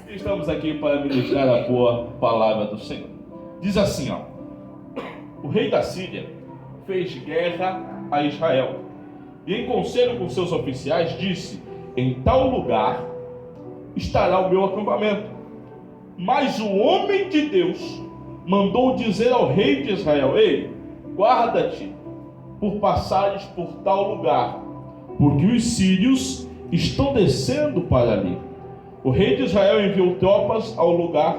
e estamos aqui para ministrar a boa palavra do Senhor. Diz assim, ó: o rei da Síria fez guerra a Israel e, em conselho com seus oficiais, disse: em tal lugar estará o meu acampamento. Mas o homem de Deus mandou dizer ao rei de Israel: ei, guarda-te por passares por tal lugar, porque os sírios estão descendo para ali. O rei de Israel enviou tropas ao lugar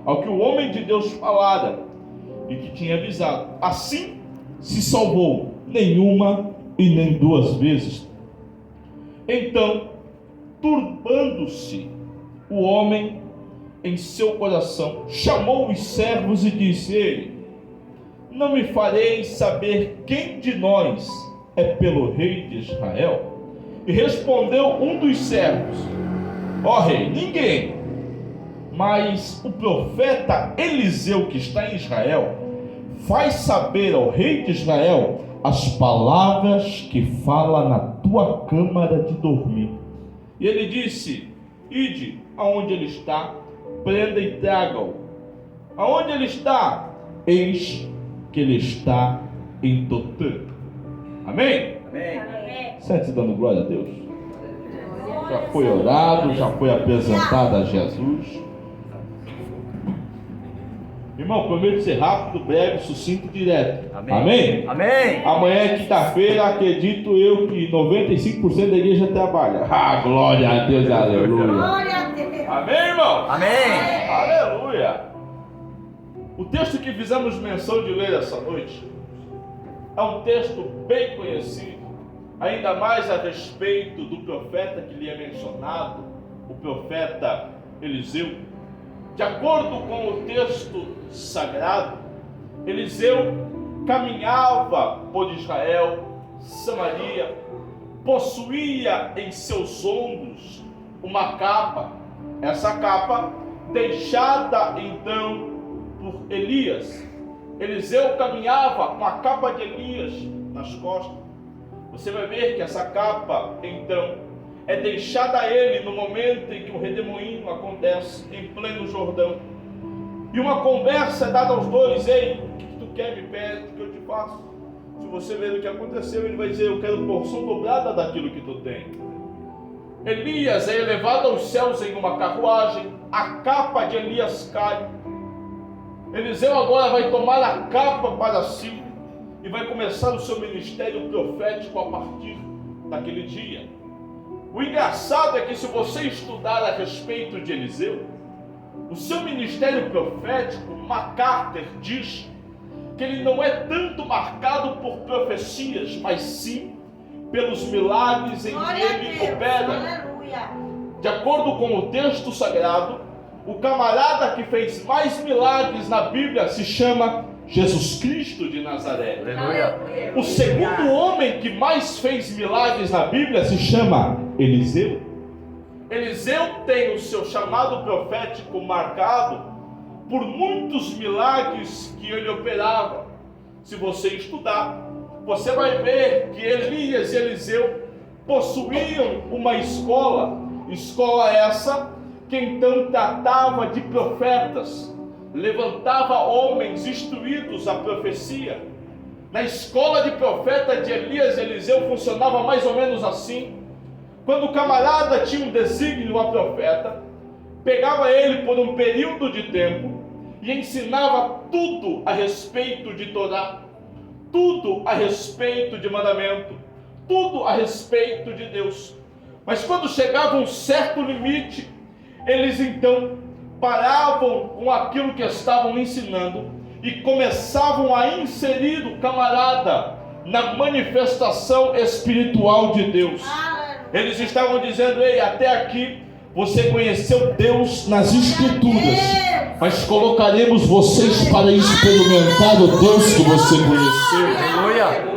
ao que o homem de Deus falara e que tinha avisado. Assim se salvou, nenhuma e nem duas vezes. Então, turbando-se o homem em seu coração, chamou os servos e disse: ei, não me fareis saber quem de nós é pelo rei de Israel? E respondeu um dos servos: ó rei, ninguém, mas o profeta Eliseu, que está em Israel, faz saber ao rei de Israel as palavras que fala na tua câmara de dormir. E ele disse: ide aonde ele está, prenda e traga-o. Aonde ele está? Eis que ele está em Dotã. Amém? Amém. Sente dando glória a Deus. Já foi orado, já foi apresentado a Jesus. Irmão, prometo ser rápido, breve, sucinto e direto. Amém. Amém? Amém. Amanhã é quinta-feira, acredito eu que 95% da igreja trabalha. Ah, glória a Deus, aleluia. Glória a Deus. Amém, irmão? Amém. Aleluia. O texto que fizemos menção de ler essa noite é um texto bem conhecido, ainda mais a respeito do profeta que lhe é mencionado, o profeta Eliseu. De acordo com o texto sagrado, Eliseu caminhava por Israel, Samaria, possuía em seus ombros uma capa. Essa capa deixada então por Elias. Eliseu caminhava com a capa de Elias nas costas. Você vai ver que essa capa então é deixada a ele no momento em que o redemoinho acontece em pleno Jordão. E uma conversa é dada aos dois: ei, o que tu quer, me pede, o que eu te faço? Se você ver o que aconteceu, ele vai dizer: eu quero porção dobrada daquilo que tu tem. Elias é elevado aos céus em uma carruagem, a capa de Elias cai. Eliseu agora vai tomar a capa para si e vai começar o seu ministério profético a partir daquele dia. O engraçado é que, se você estudar a respeito de Eliseu, o seu ministério profético, MacArthur diz que ele não é tanto marcado por profecias, mas sim pelos milagres em que ele opera. Aleluia. De acordo com o texto sagrado, o camarada que fez mais milagres na Bíblia se chama Jesus Cristo de Nazaré. Aleluia. O segundo homem que mais fez milagres na Bíblia se chama Eliseu. Eliseu tem o seu chamado profético marcado por muitos milagres que ele operava. Se você estudar, você vai ver que Elias e Eliseu possuíam uma escola essa que então tratava de profetas, levantava homens instruídos à profecia. Na escola de profeta de Elias e Eliseu funcionava mais ou menos assim: quando o camarada tinha um desígnio a profeta, pegava ele por um período de tempo e ensinava tudo a respeito de Torá, tudo a respeito de mandamento, tudo a respeito de Deus. Mas quando chegava um certo limite, eles então paravam com aquilo que estavam ensinando e começavam a inserir o camarada na manifestação espiritual de Deus. Eles estavam dizendo: ei, até aqui você conheceu Deus nas Escrituras, mas colocaremos vocês para experimentar o Deus que você conheceu. Aleluia.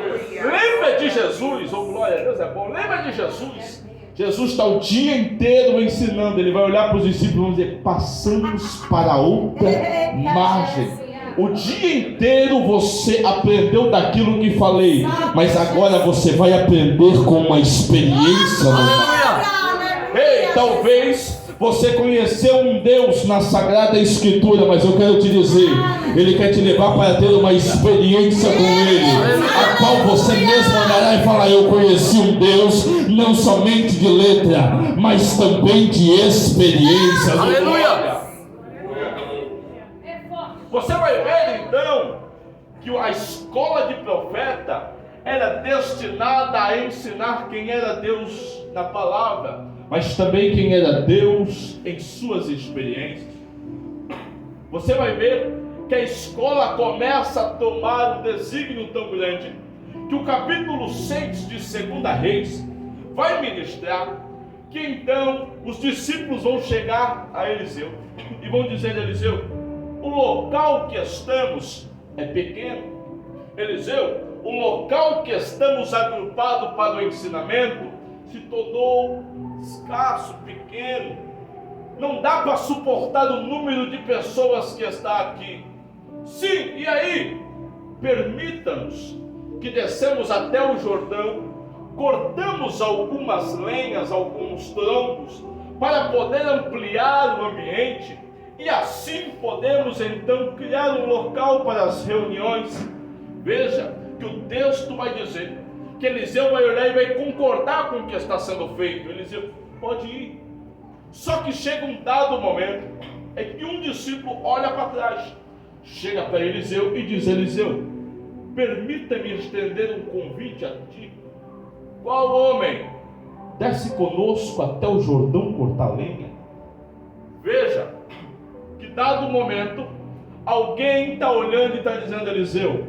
Lembra de Jesus? Oh, glória a Deus, é bom. Lembra de Jesus? Jesus está o dia inteiro ensinando. Ele vai olhar para os discípulos e vai dizer: passamos para outra margem. O dia inteiro você aprendeu daquilo que falei, mas agora você vai aprender com uma experiência nova. Ei, talvez Você conheceu um Deus na Sagrada Escritura, mas eu quero te dizer, Ele quer te levar para ter uma experiência com Ele, a qual você mesmo olhará e falar: eu conheci um Deus não somente de letra, mas também de experiência. Aleluia! Você vai ver então que a escola de profeta era destinada a ensinar quem era Deus na palavra, mas também quem era Deus em suas experiências. Você vai ver que a escola começa a tomar um desígnio tão grande, que o capítulo 6 de 2 Reis vai ministrar que então os discípulos vão chegar a Eliseu e vão dizer a Eliseu: o local que estamos é pequeno. Eliseu, o local que estamos agrupados para o ensinamento se tornou escasso, pequeno. Não dá para suportar o número de pessoas que está aqui. Sim, e aí? Permita-nos que descemos até o Jordão, cortamos algumas lenhas, alguns troncos, para poder ampliar o ambiente, e assim podemos então criar um local para as reuniões. Veja que o texto vai dizer que Eliseu vai olhar e vai concordar com o que está sendo feito. Eliseu pode ir. Só que chega um dado momento é que um discípulo olha para trás, chega para Eliseu e diz: Eliseu, permita-me estender um convite a ti. Qual homem desce conosco até o Jordão cortar lenha? Veja que dado momento alguém está olhando e está dizendo: Eliseu,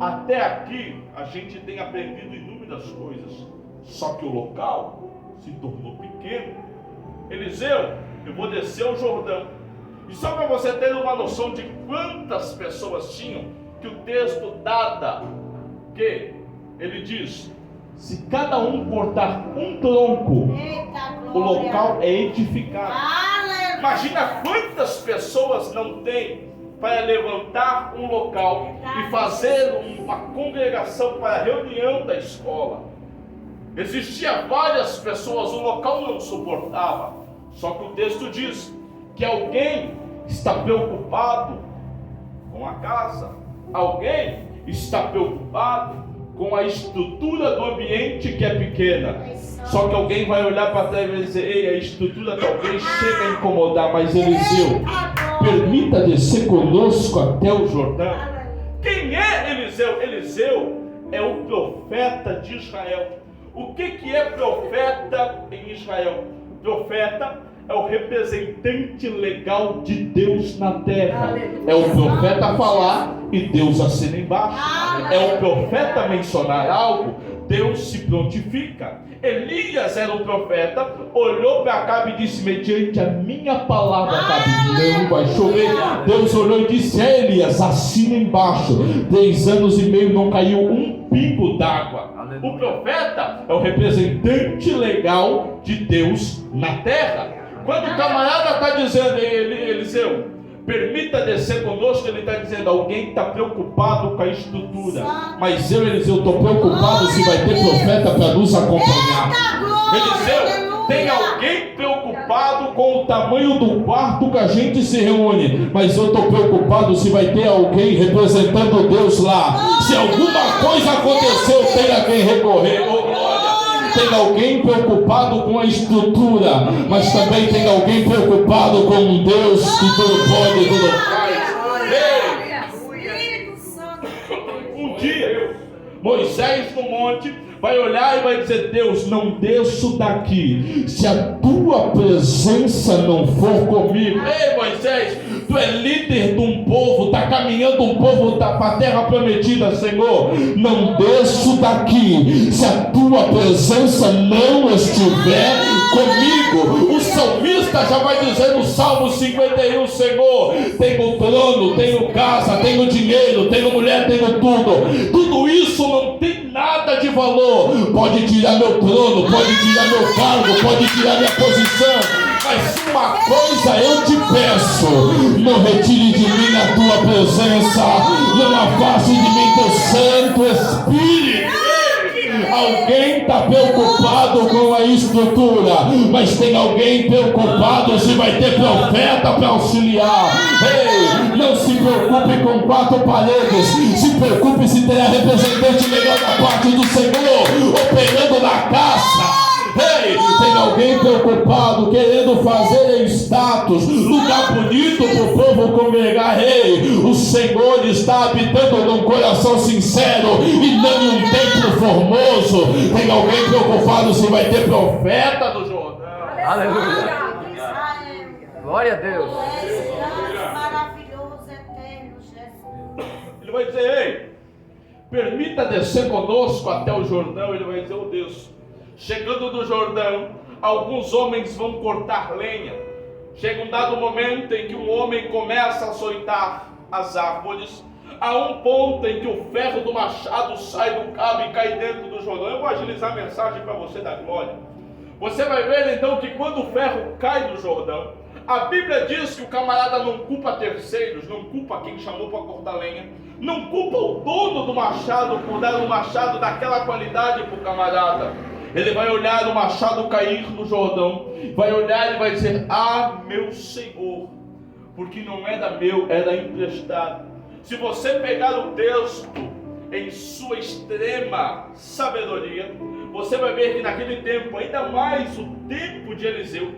até aqui a gente tem aprendido inúmeras coisas, só que o local se tornou pequeno. Eliseu, eu vou descer o Jordão. E só para você ter uma noção de quantas pessoas tinham, que o texto dada, que ele diz: se cada um cortar um tronco, o local é edificado. Imagina quantas pessoas não tem para levantar um local e fazer uma congregação para a reunião da escola. Existia várias pessoas, o local não suportava. Só que o texto diz que alguém está preocupado com a casa, alguém está preocupado com a estrutura do ambiente que é pequena. Só que alguém vai olhar para trás e vai dizer: ei, a estrutura talvez chegue a incomodar, mas Eliseu, permita descer conosco até o Jordão. Quem é Eliseu? Eliseu é o profeta de Israel. O que é profeta em Israel? O profeta é o representante legal de Deus na terra. É o profeta falar e Deus assina embaixo. É o profeta mencionar algo, Deus se prontifica. Elias era um profeta, olhou para Acabe e disse: mediante a minha palavra, Acabe, não vai chover. Deus olhou e disse a Elias: assina embaixo. 3 anos e meio não caiu um pingo d'água. O profeta é o representante legal de Deus na terra. Quando o camarada está dizendo: Eliseu, permita descer conosco, ele está dizendo: alguém está preocupado com a estrutura, mas eu, Eliseu, estou preocupado se vai ter profeta para nos acompanhar. Eliseu, tem alguém preocupado com o tamanho do quarto que a gente se reúne, mas eu estou preocupado se vai ter alguém representando Deus lá. Se alguma coisa aconteceu, tem a quem recorrer. Oh, glória! Tem alguém preocupado com a estrutura, mas também tem alguém preocupado com um Deus que tudo pode e tudo faz. Um dia, Moisés no monte vai olhar e vai dizer: Deus, não desço daqui se a tua presença não for comigo. Ei, Moisés, tu é líder de um povo, está caminhando um povo para a terra prometida, Senhor. Não desço daqui se a tua presença não estiver comigo. O salmista já vai dizer no Salmo 51: Senhor, tenho trono, tenho casa, tenho dinheiro, tenho mulher, tenho tudo. Tudo isso não tem nada de valor. Pode tirar meu trono, pode tirar meu cargo, pode tirar minha posição, mas uma coisa eu te peço: não retire de mim a tua presença, não afaste de mim teu Santo Espírito. Alguém está preocupado preocupado com a estrutura, mas tem alguém preocupado se vai ter profeta para auxiliar. Ei, não se preocupe com 4 paredes, se preocupe se terá representante legal da parte do Senhor operando na casa. Ei, tem alguém preocupado, querendo fazer status, lugar bonito para o povo congregar. Ei, o Senhor está habitando num coração sincero e não em um templo formoso. Tem alguém preocupado se vai ter profeta no Jordão. Aleluia. Glória a Deus. Maravilhoso, eterno Jesus. Ele vai dizer: ei, permita descer conosco até o Jordão. Ele vai dizer: oh Deus, chegando do Jordão, alguns homens vão cortar lenha. Chega um dado momento em que um homem começa a açoitar as árvores, a um ponto em que o ferro do machado sai do cabo e cai dentro do Jordão. Eu vou agilizar a mensagem para você da glória. Você vai ver então que quando o ferro cai no Jordão, a Bíblia diz que o camarada não culpa terceiros, não culpa quem chamou para cortar lenha, não culpa o dono do machado por dar um machado daquela qualidade para o camarada. Ele vai olhar o machado cair no Jordão, vai olhar e vai dizer: ah, meu Senhor, porque não era meu, era emprestado. Se você pegar o texto em sua extrema sabedoria, você vai ver que naquele tempo, ainda mais o tempo de Eliseu,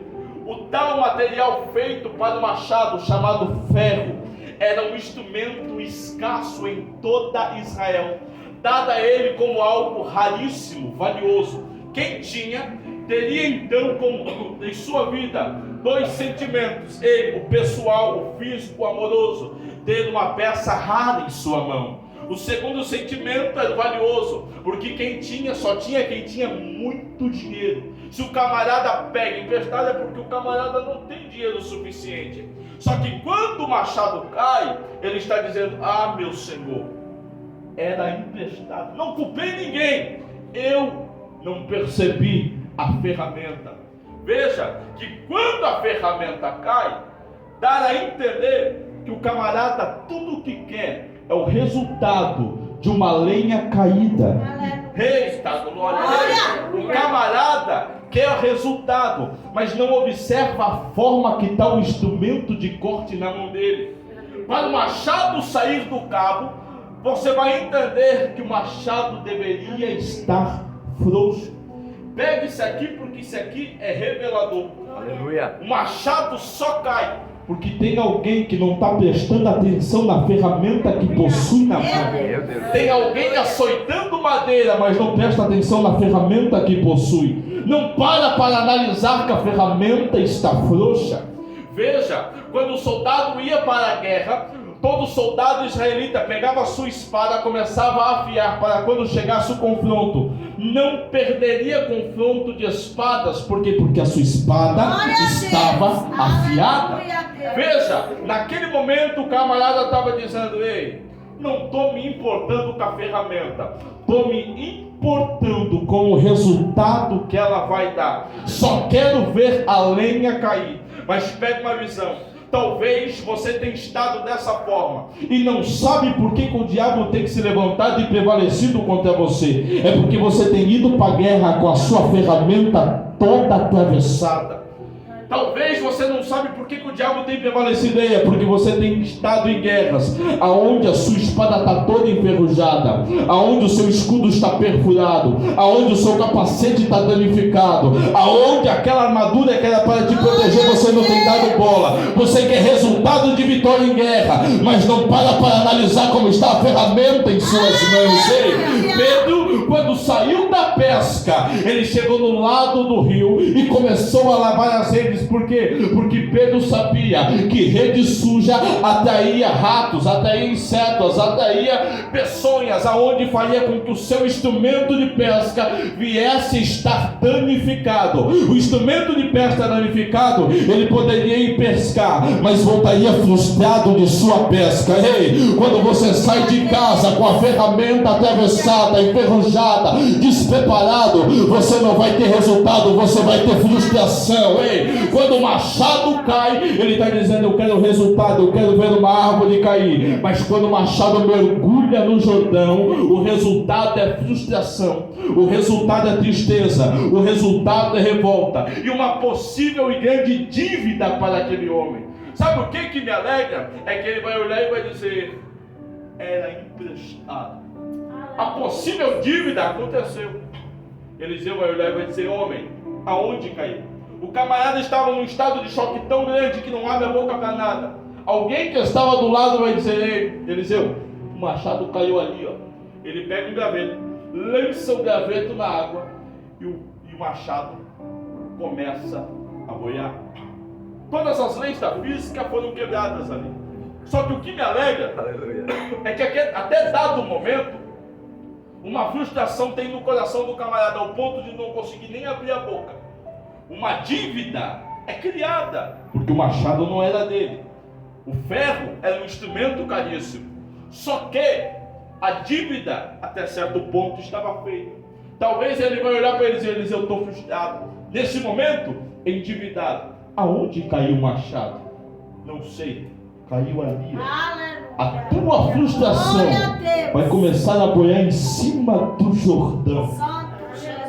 o tal material feito para o machado, chamado ferro, era um instrumento escasso em toda Israel, dado a ele como algo raríssimo, valioso. Quem tinha, teria então como em sua vida 2 sentimentos: ele, o pessoal, o físico, o amoroso, tendo uma peça rara em sua mão. O segundo sentimento era valioso, porque quem tinha, só tinha quem tinha muito dinheiro. Se o camarada pega emprestado, é porque o camarada não tem dinheiro suficiente. Só que quando o machado cai, ele está dizendo: ah, meu Senhor, era emprestado, não culpei ninguém, eu não percebi a ferramenta. Veja que quando a ferramenta cai, dá a entender que o camarada tudo o que quer é o resultado de uma lenha caída. Eita, glória a Deus! O camarada quer o resultado, mas não observa a forma que está o instrumento de corte na mão dele. Para o machado sair do cabo, você vai entender que o machado deveria estar frouxo. Pega isso aqui, porque isso aqui é revelador. Aleluia. O machado só cai porque tem alguém que não está prestando atenção na ferramenta que possui na mão. Tem alguém açoitando madeira, mas não presta atenção na ferramenta que possui. Não para analisar que a ferramenta está frouxa. Veja, quando o soldado ia para a guerra, todo soldado israelita pegava a sua espada, começava a afiar para quando chegasse o confronto. Não perderia confronto de espadas. Por quê? Porque a sua espada estava afiada. Veja, naquele momento o camarada estava dizendo: ei, não estou me importando com a ferramenta, estou me importando com o resultado que ela vai dar. Só quero ver a lenha cair. Mas pega uma visão. Talvez você tenha estado dessa forma e não sabe por que o diabo tem que se levantar e prevalecido contra você. É porque você tem ido para a guerra com a sua ferramenta toda atravessada. Talvez você não sabe por que o diabo tem prevalecido aí. É porque você tem estado em guerras aonde a sua espada está toda enferrujada, aonde o seu escudo está perfurado, aonde o seu capacete está danificado, aonde aquela armadura que era para te proteger você não tem dado bola. Você quer resultado de vitória em guerra, mas não para analisar como está a ferramenta em suas mãos. Ei, Pedro, quando saiu da pesca, ele chegou no lado do rio e começou a lavar as redes. Por quê? Porque Pedro sabia que rede suja atraía ratos, atraía insetos, atraía peçonhas, aonde faria com que o seu instrumento de pesca viesse a estar danificado. O instrumento de pesca danificado, ele poderia ir pescar, mas voltaria frustrado de sua pesca. Ei, quando você sai de casa com a ferramenta atravessada, enferrujada, errada, despreparado, você não vai ter resultado, você vai ter frustração. Ei, quando o machado cai, ele está dizendo: eu quero resultado, eu quero ver uma árvore cair. Mas quando o machado mergulha no Jordão, o resultado é frustração, o resultado é tristeza, o resultado é revolta e uma possível e grande dívida para aquele homem. Sabe o que me alegra? É que ele vai olhar e vai dizer: era emprestado. A possível dívida aconteceu. Eliseu vai olhar e vai dizer: homem, aonde caiu? O camarada estava num estado de choque tão grande que não abre a boca para nada. Alguém que estava do lado vai dizer: ei, Eliseu, o machado caiu ali, ó. Ele pega um graveto, lança o graveto na água e o machado começa a boiar. Todas as leis da física foram quebradas ali. Só que o que me alegra é que até dado momento, uma frustração tem no coração do camarada ao ponto de não conseguir nem abrir a boca. Uma dívida é criada, porque o machado não era dele. O ferro era um instrumento caríssimo. Só que a dívida, até certo ponto, estava feita. Talvez ele vai olhar para eles e dizer: eu estou frustrado. Nesse momento, endividado. Aonde caiu o machado? Não sei. Caiu ali. A tua frustração vai começar a boiar em cima do Jordão.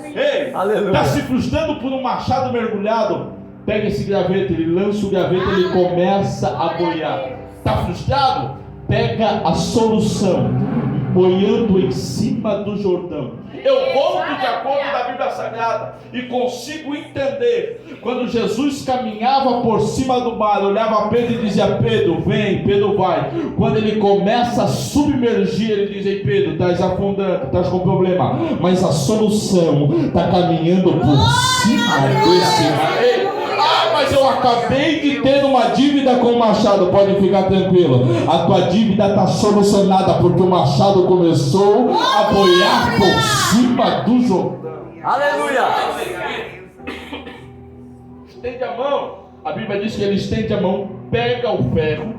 Ei, está se frustrando por um machado mergulhado? Pega esse graveto, ele lança o graveto, ele começa a boiar. Está frustrado? Pega a solução, boiando em cima do Jordão. Eu volto de acordo da Bíblia Sagrada e consigo entender quando Jesus caminhava por cima do mar, olhava Pedro e dizia: Pedro, vem, Pedro vai. Quando ele começa a submergir, ele diz: ei, Pedro, estás afundando, estás com problema, mas a solução está caminhando por cima desse mar. Mas eu acabei de ter uma dívida com o machado. Pode ficar tranquilo, a tua dívida está solucionada, porque o machado começou a boiar por cima do Jordão. Aleluia! Estende a mão. A Bíblia diz que ele estende a mão, pega o ferro.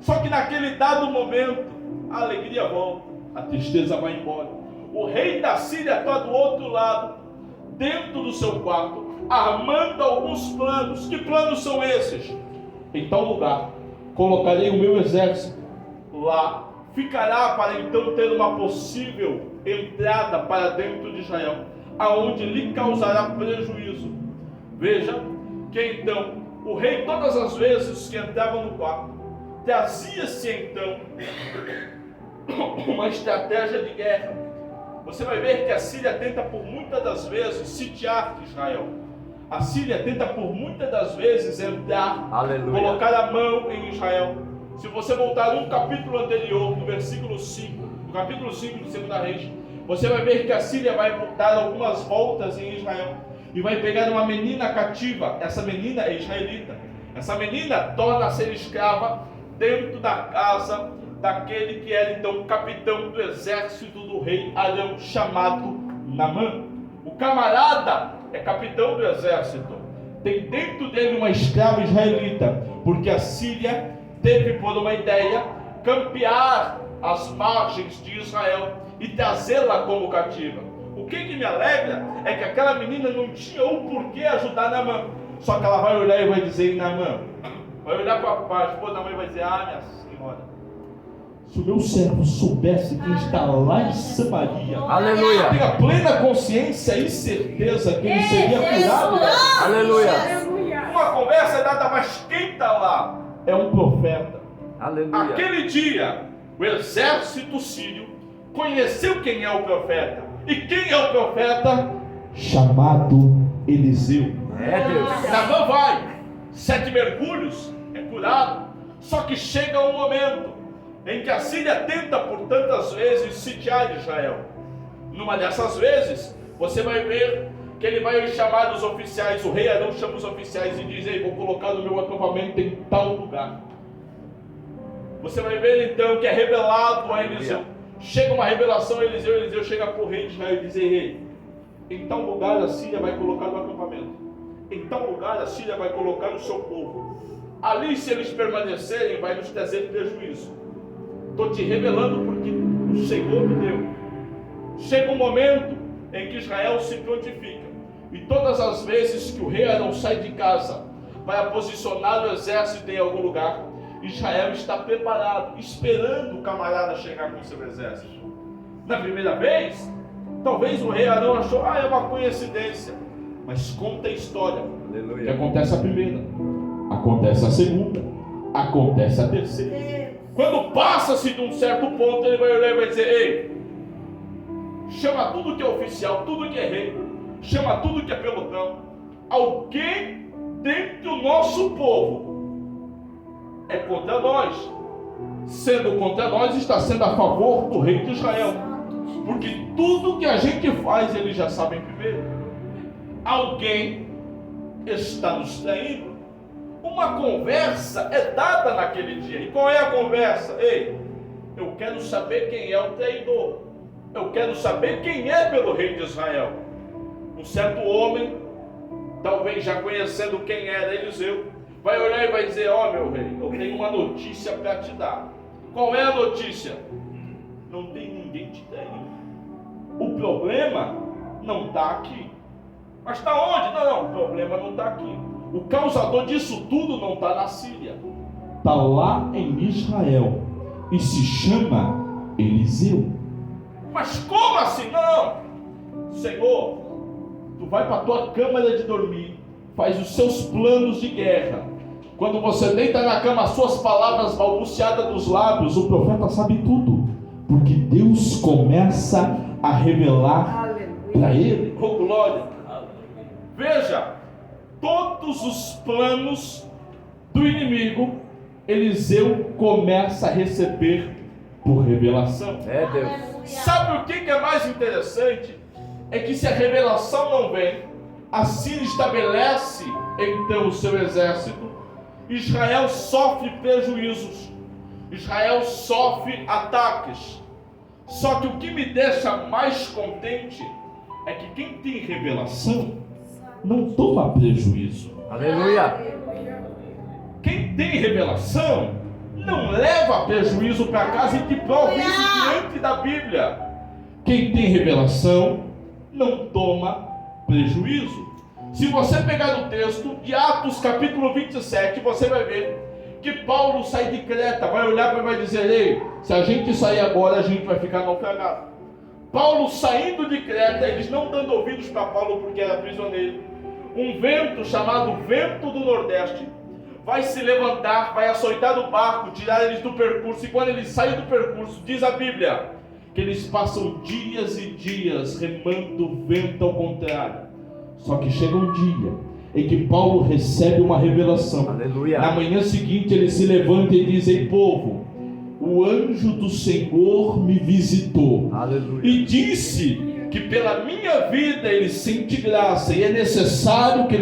Só que naquele dado momento, a alegria volta, a tristeza vai embora. O rei da Síria está do outro lado, dentro do seu quarto, armando alguns planos. Que planos são esses? Em tal lugar colocarei o meu exército, lá ficará para então ter uma possível entrada para dentro de Israel, aonde lhe causará prejuízo. Veja que então o rei, todas as vezes que entrava no quarto, trazia-se então uma estratégia de guerra. Você vai ver que a Síria tenta por muitas das vezes sitiar Israel. A Síria tenta por muitas das vezes entrar, aleluia, colocar a mão em Israel. Se você voltar no capítulo anterior, no versículo 5, no capítulo 5 de 2 Reis, você vai ver que a Síria vai dar algumas voltas em Israel e vai pegar uma menina cativa. Essa menina é israelita. Essa menina torna a ser escrava dentro da casa daquele que era então capitão do exército do rei Arão, chamado Naamã. O camarada é capitão do exército, tem dentro dele uma escrava israelita, porque a Síria teve por uma ideia campear as margens de Israel e trazê-la como cativa. O que me alegra é que aquela menina não tinha o porquê ajudar Naamã, só que ela vai olhar e vai dizer: Naamã, vai olhar para a esposa da mãe e vai dizer: ah, minha senhora, se o meu servo soubesse que está lá em Samaria, aleluia, tenha plena consciência e certeza que ele seria curado. Aleluia. Uma conversa é nada, mas quem está lá é um profeta. Aleluia. Aquele dia, o exército sírio conheceu quem é o profeta. E quem é o profeta? Chamado Eliseu. É Deus. Naamã vai, 7 mergulhos, é curado. Só que chega um momento em que a Síria tenta por tantas vezes sitiar Israel. Numa dessas vezes, você vai ver que ele vai chamar os oficiais. O rei Arão chama os oficiais e diz: ei, vou colocar o meu acampamento em tal lugar. Você vai ver então que é revelado a Eliseu. Chega uma revelação a Eliseu. Eliseu chega para o rei de Israel e diz: ei, em tal lugar a Síria vai colocar o acampamento, em tal lugar a Síria vai colocar o seu povo. Ali, se eles permanecerem, vai nos trazer prejuízo. Estou te revelando porque o Senhor me deu. Chega um momento em que Israel se prontifica. E todas as vezes que o rei Arão sai de casa para posicionar o exército em algum lugar, Israel está preparado, esperando o camarada chegar com seu exército. Na primeira vez, talvez o rei Arão achou, é uma coincidência. Mas conta a história. Aleluia. Que acontece a primeira, acontece a segunda, acontece a terceira. Quando passa-se de um certo ponto, ele vai olhar e vai dizer, ei, chama tudo que é oficial, tudo que é rei, chama tudo que é pelotão. Alguém dentro do nosso povo é contra nós. Sendo contra nós, está sendo a favor do rei de Israel. Porque tudo que a gente faz, eles já sabem primeiro. Alguém está nos traindo. Uma conversa é dada naquele dia. E qual é a conversa? Ei, eu quero saber quem é o traidor. Eu quero saber quem é pelo rei de Israel. Um certo homem, talvez já conhecendo quem era Eliseu, vai olhar e vai dizer, meu rei, eu tenho uma notícia para te dar. Qual é a notícia? Não tem ninguém te traindo. O problema não está aqui. Mas está onde? Não, o problema não está aqui. O causador disso tudo não está na Síria. Está lá em Israel. E se chama Eliseu. Mas como assim? Não. Senhor, tu vai para a tua câmara de dormir, faz os seus planos de guerra. Quando você deita na cama, as suas palavras balbuciadas dos lábios, o profeta sabe tudo. Porque Deus começa a revelar para ele. Oh, glória! Veja, todos os planos do inimigo, Eliseu começa a receber por revelação. É Deus. Sabe o que é mais interessante? É que se a revelação não vem, a Síria estabelece então o seu exército, Israel sofre prejuízos, Israel sofre ataques. Só que o que me deixa mais contente é que quem tem revelação não toma prejuízo. Aleluia. Quem tem revelação não leva prejuízo para casa, e te prova isso diante da Bíblia. Quem tem revelação não toma prejuízo. Se você pegar o texto de Atos capítulo 27, você vai ver que Paulo sai de Creta, vai olhar para e vai dizer, ei, se a gente sair agora, a gente vai ficar naufragado. Paulo saindo de Creta, eles não dando ouvidos para Paulo porque era prisioneiro, um vento chamado vento do Nordeste vai se levantar, vai açoitar do barco, tirar eles do percurso, e quando eles saem do percurso, diz a Bíblia, que eles passam dias e dias remando o vento ao contrário. Só que chega um dia em que Paulo recebe uma revelação. Aleluia. Na manhã seguinte ele se levanta e diz, ei povo, o anjo do Senhor me visitou. Aleluia. E disse que pela minha vida ele sente graça, e é necessário que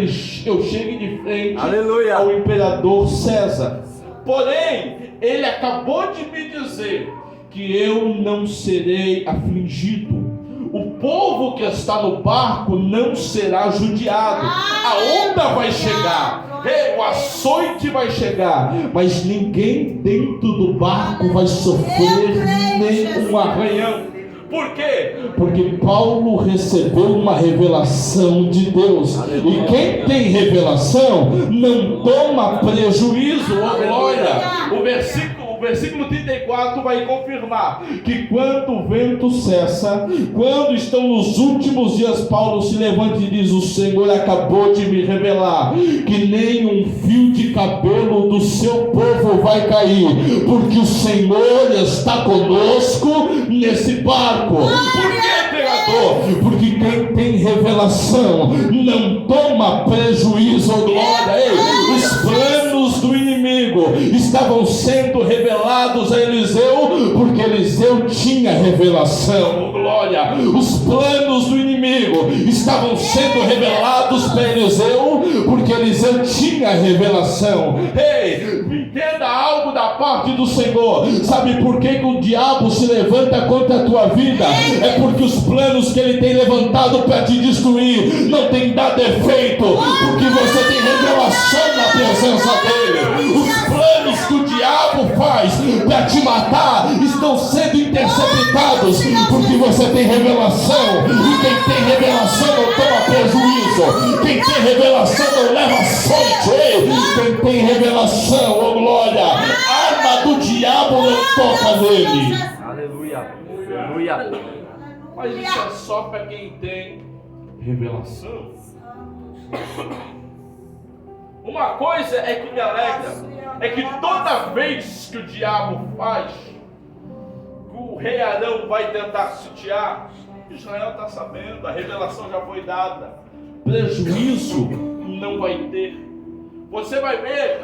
eu chegue de frente, aleluia, ao imperador César. Porém, ele acabou de me dizer que eu não serei afligido. O povo que está no barco não será judiado. A onda vai chegar, o açoite vai chegar, mas ninguém dentro do barco vai sofrer nenhum arranhão. Por quê? Porque Paulo recebeu uma revelação de Deus. E quem tem revelação não toma prejuízo. Oh, glória! O versículo 34 vai confirmar que quando o vento cessa, quando estão nos últimos dias, Paulo se levanta e diz, o Senhor acabou de me revelar que nem um fio de cabelo do seu povo vai cair, porque o Senhor está conosco nesse barco. Por que, pregador? Porque quem tem revelação não toma prejuízo. Glória! Ei, os planos do inimigo estavam sendo revelados a Eliseu, porque Eliseu tinha revelação. Glória! Os planos do inimigo estavam sendo revelados para Eliseu, porque Eliseu tinha revelação. Ei, entenda algo da parte do Senhor. Sabe por que o diabo se levanta contra a tua vida? É porque os planos que ele tem levantado para te destruir não tem dado efeito, porque você tem revelação revelação na presença dele. Os planos que o diabo faz para te matar estão sendo interceptados porque você tem revelação. E quem tem revelação não toma prejuízo. Quem tem revelação não leva sorte. Quem tem revelação, oh glória, a arma do diabo não toca nele. Aleluia. Aleluia. Mas isso é só para quem tem revelação. Uma coisa é que me alegra, é que toda vez que o diabo faz, que o rei Arão vai tentar sitiar, Israel está sabendo, a revelação já foi dada, prejuízo não vai ter. Você vai ver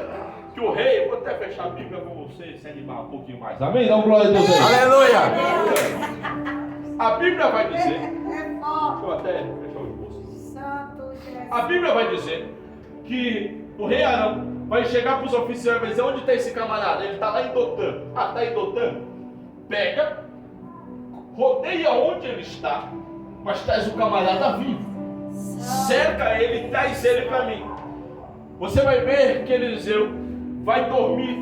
que o rei, vou até fechar a Bíblia com você, se animar um pouquinho mais, amém? Dá uma glória a Deus aí. Aleluia. A Bíblia vai dizer, É forte. deixa eu até fechar o esboço. Santo Jesus. A Bíblia vai dizer que o rei Arão vai chegar para os oficiais e vai dizer: onde está esse camarada? Ele está lá em Dotã. Ah, está em Dotã? Pega, rodeia onde ele está, mas traz o camarada vivo. Cerca ele e traz ele para mim. Você vai ver que Eliseu vai dormir.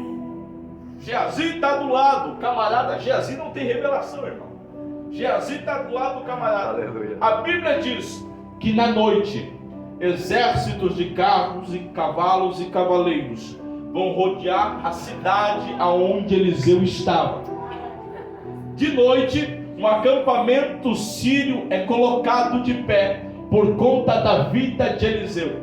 Geazi está do lado. O camarada, Geazi não tem revelação, irmão. Geazi está do lado do camarada. Aleluia. A Bíblia diz que na noite exércitos de carros e cavalos e cavaleiros vão rodear a cidade aonde Eliseu estava. De noite, um acampamento sírio é colocado de pé por conta da vida de Eliseu.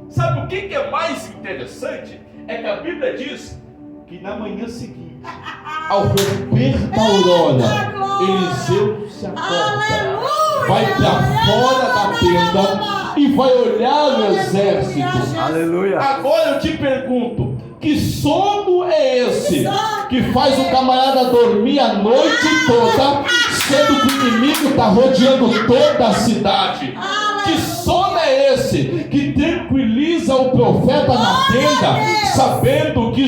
Sabe o que é mais interessante? É que a Bíblia diz que na manhã seguinte, ao romper da aurora, Eliseu se acorda, vai para fora da tenda e vai olhar o exército. Aleluia. Agora eu te pergunto, que sono é esse que faz o camarada dormir a noite toda, sendo que o inimigo está rodeando toda a cidade? Que sono é esse que tranquiliza o profeta na tenda, sabendo que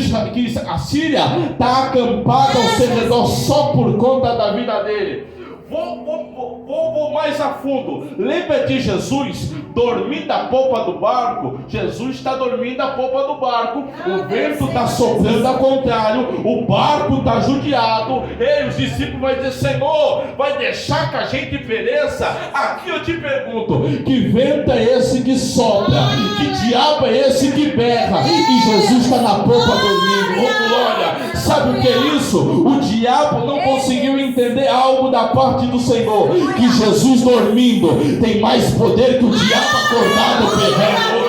a Síria está acampada ao seu redor só por conta da vida dele? Vou mais a fundo. Lembra de Jesus dormindo a popa do barco? Jesus está dormindo a popa do barco. O vento está soprando ao contrário. O barco está judiado. Ei, os discípulos vão dizer: Senhor, vai deixar que a gente pereça? Aqui eu te pergunto: que vento é esse que sopra? Que diabo é esse que berra? E Jesus está na popa dormindo. Oh glória! Sabe o que é isso? O diabo não conseguiu entender algo da parte do Senhor, que Jesus dormindo tem mais poder que o diabo acordado berrando.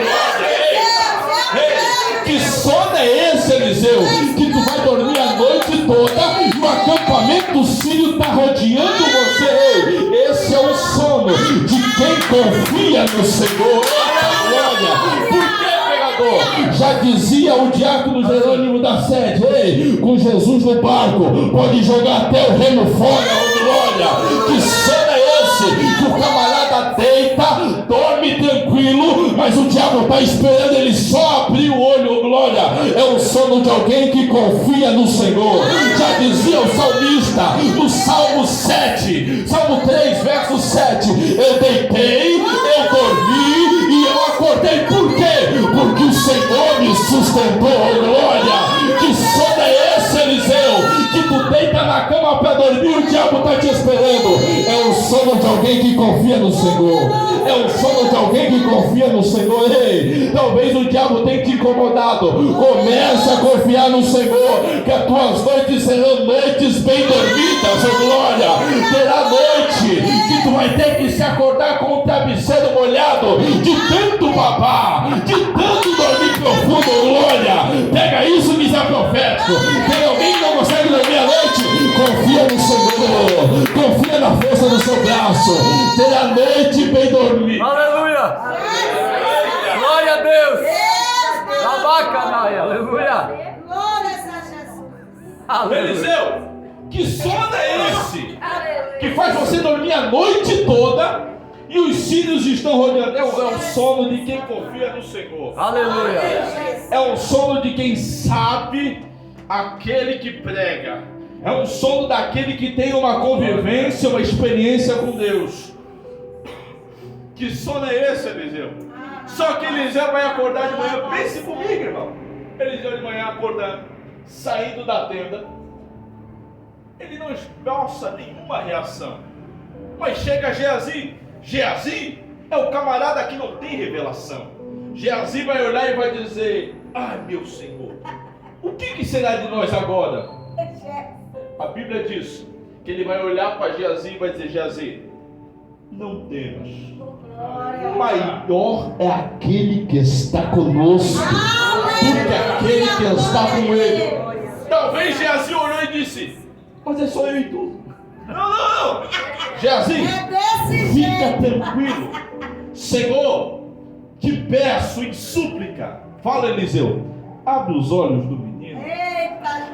Ei, que sono é esse, Eliseu, que tu vai dormir a noite toda e o acampamento sírio está rodeando você? Ei, esse é o sono de quem confia no Senhor. Glória! Por que? Já dizia o diácono Jerônimo da Sede: ei, com Jesus no barco, pode jogar até o reino fora, oh glória! Que sono é esse que o camarada deita, dorme tranquilo, mas o diabo está esperando ele só abrir o olho, oh glória! É o sono de alguém que confia no Senhor. Já dizia o salmista no Salmo 7, Salmo 3, verso 7: eu deitei, eu dormi e eu acordei. Por quê? Porque o Senhor me sustentou, oh glória! Que sono é esse, Eliseu? Que tu deita na cama para dormir, o diabo está te esperando. É o sono de alguém que confia no Senhor. É o sono de alguém que confia no Senhor. Ei, talvez o diabo tenha te incomodado. Comece a confiar no Senhor, que as tuas noites serão noites bem dormidas, oh glória! Terá noite que tu vai ter que se acordar com o travesseiro molhado, de tanto babar, de tanto dormir profundo, oh glória! Pega isso, que é profético. Tem alguém que não consegue dormir à noite? Confia no Senhor, confia na força do seu braço. Terá noite bem dormida. Aleluia. Glória a Deus. Abacanaia. Aleluia. Glórias a Jesus. Aleluia. Eliseu, que sono é esse que faz você dormir a noite toda e os sírios estão rodeando? É o sono de quem confia no Senhor. Aleluia. É um sono de quem sabe aquele que prega. É um sono daquele que tem uma convivência, uma experiência com Deus. Que sono é esse, Eliseu? Só que Eliseu vai acordar de manhã. Pense comigo, irmão. Eliseu de manhã acordando, saindo da tenda. Ele não esboça nenhuma reação. Mas chega Geazi. Geazi é o camarada que não tem revelação. Geazi vai olhar e vai dizer: ai, meu Senhor, o que será de nós agora? A Bíblia diz que ele vai olhar para Geazi e vai dizer: Geazi, não temas. Maior é aquele que está conosco do que aquele que está com ele. Talvez Geazi olhou e disse: mas é só eu e tu. Não. Geazi, fica tranquilo. Senhor, te peço em súplica. Fala, Eliseu, abre os olhos do menino.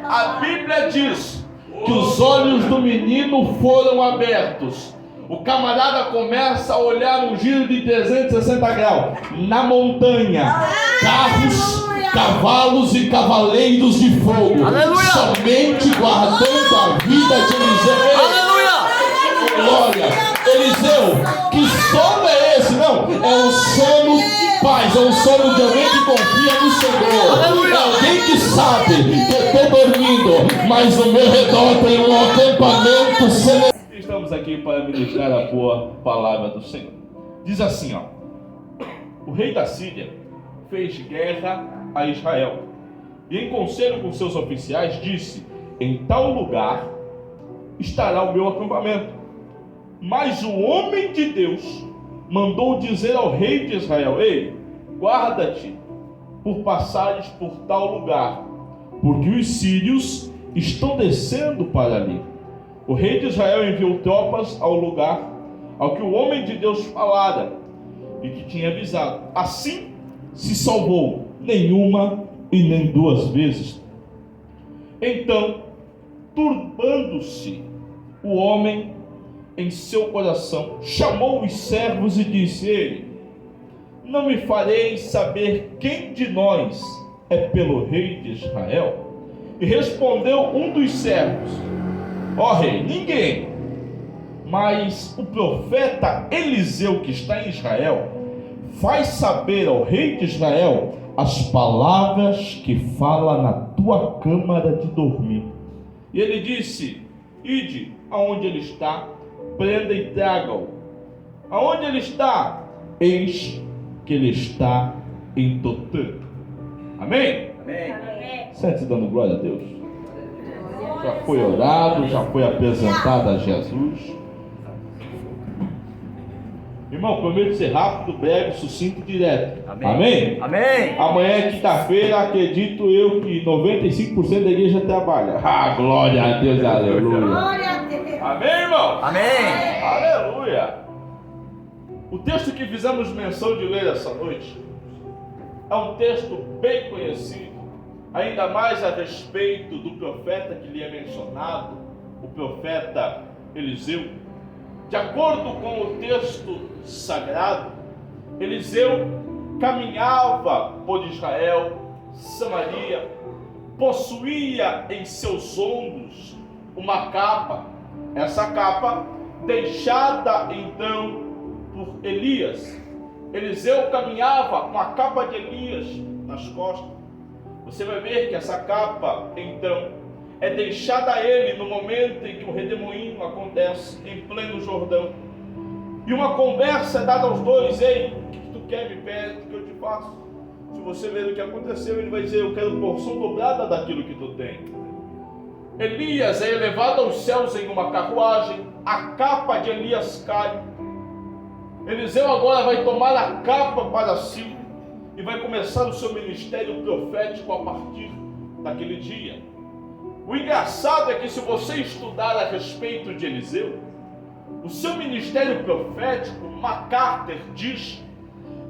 A Bíblia diz que os olhos do menino foram abertos. O camarada começa a olhar um giro de 360 graus. Na montanha, carros, cavalos e cavaleiros de fogo. Aleluia! Somente guardando a vida de Eliseu. Aleluia! Glória! Eliseu, que sono é esse? Não, é um sono de paz, é um sono de alguém que confia no Senhor. Aleluia! É alguém que sabe que eu estou dormindo, mas no meu redor tem um acampamento celestial. Estamos aqui para ministrar a boa palavra do Senhor. Diz assim, ó: o rei da Síria fez guerra a Israel e, em conselho com seus oficiais, disse: em tal lugar estará o meu acampamento. Mas o homem de Deus mandou dizer ao rei de Israel: ei, guarda-te por passares por tal lugar, porque os sírios estão descendo para ali. O rei de Israel enviou tropas ao lugar ao que o homem de Deus falara e que tinha avisado. Assim se salvou, nenhuma e nem duas vezes. Então, turbando-se o homem em seu coração, chamou os servos e disse: ei, não me fareis saber quem de nós é pelo rei de Israel? E respondeu um dos servos: ó rei, ninguém, mas o profeta Eliseu, que está em Israel, faz saber ao rei de Israel as palavras que fala na tua câmara de dormir. E ele disse: ide aonde ele está, prenda e traga-o. Aonde ele está? Eis que ele está em Dotã. Amém? Amém. Sente dando glória a Deus. Já foi orado, já foi apresentado a Jesus. Irmão, prometo ser rápido, breve, sucinto e direto. Amém? Amém. Amanhã é quinta-feira, acredito eu que 95% da igreja trabalha. Ah, glória a Deus, aleluia. Amém, irmão? Amém. Aleluia. O texto que fizemos menção de ler essa noite é um texto bem conhecido, ainda mais a respeito do profeta que lhe é mencionado, o profeta Eliseu. De acordo com o texto sagrado, Eliseu caminhava por Israel, Samaria, possuía em seus ombros uma capa. Essa capa deixada então por Elias. Eliseu caminhava com a capa de Elias nas costas. Você vai ver que essa capa então é deixada a ele no momento em que o redemoinho acontece em pleno Jordão. E uma conversa é dada aos dois: ei, o que tu quer, me pede, o que eu te faço? Se você ver o que aconteceu, ele vai dizer: eu quero porção dobrada daquilo que tu tem. Elias é elevado aos céus em uma carruagem, a capa de Elias cai. Eliseu agora vai tomar a capa para si e vai começar o seu ministério profético a partir daquele dia. O engraçado é que, se você estudar a respeito de Eliseu, o seu ministério profético, MacArthur diz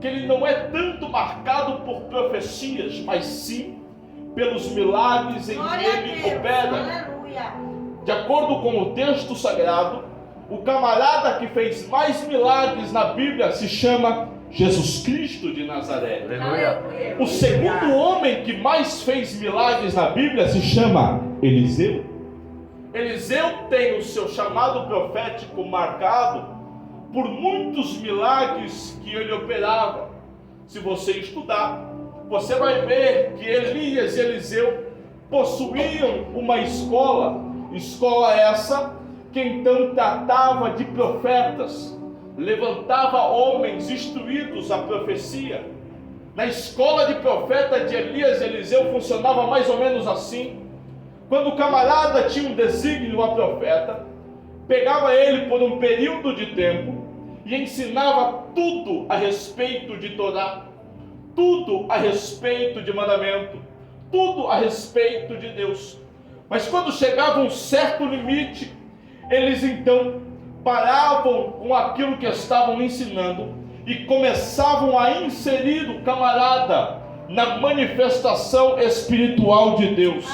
que ele não é tanto marcado por profecias, mas sim pelos milagres em que ele opera. De acordo com o texto sagrado, o camarada que fez mais milagres na Bíblia se chama Jesus Cristo de Nazaré. Aleluia. O segundo homem que mais fez milagres na Bíblia se chama Eliseu. Eliseu tem o seu chamado profético marcado por muitos milagres que ele operava. Se você estudar, você vai ver que Elias e Eliseu possuíam uma escola essa que então tratava de profetas, levantava homens instruídos à profecia. Na escola de profeta de Elias e Eliseu funcionava mais ou menos assim: quando o camarada tinha um desígnio a profeta, pegava ele por um período de tempo e ensinava tudo a respeito de Torá, tudo a respeito de mandamento, tudo a respeito de Deus. Mas quando chegava um certo limite, eles então paravam com aquilo que estavam ensinando e começavam a inserir o camarada na manifestação espiritual de Deus.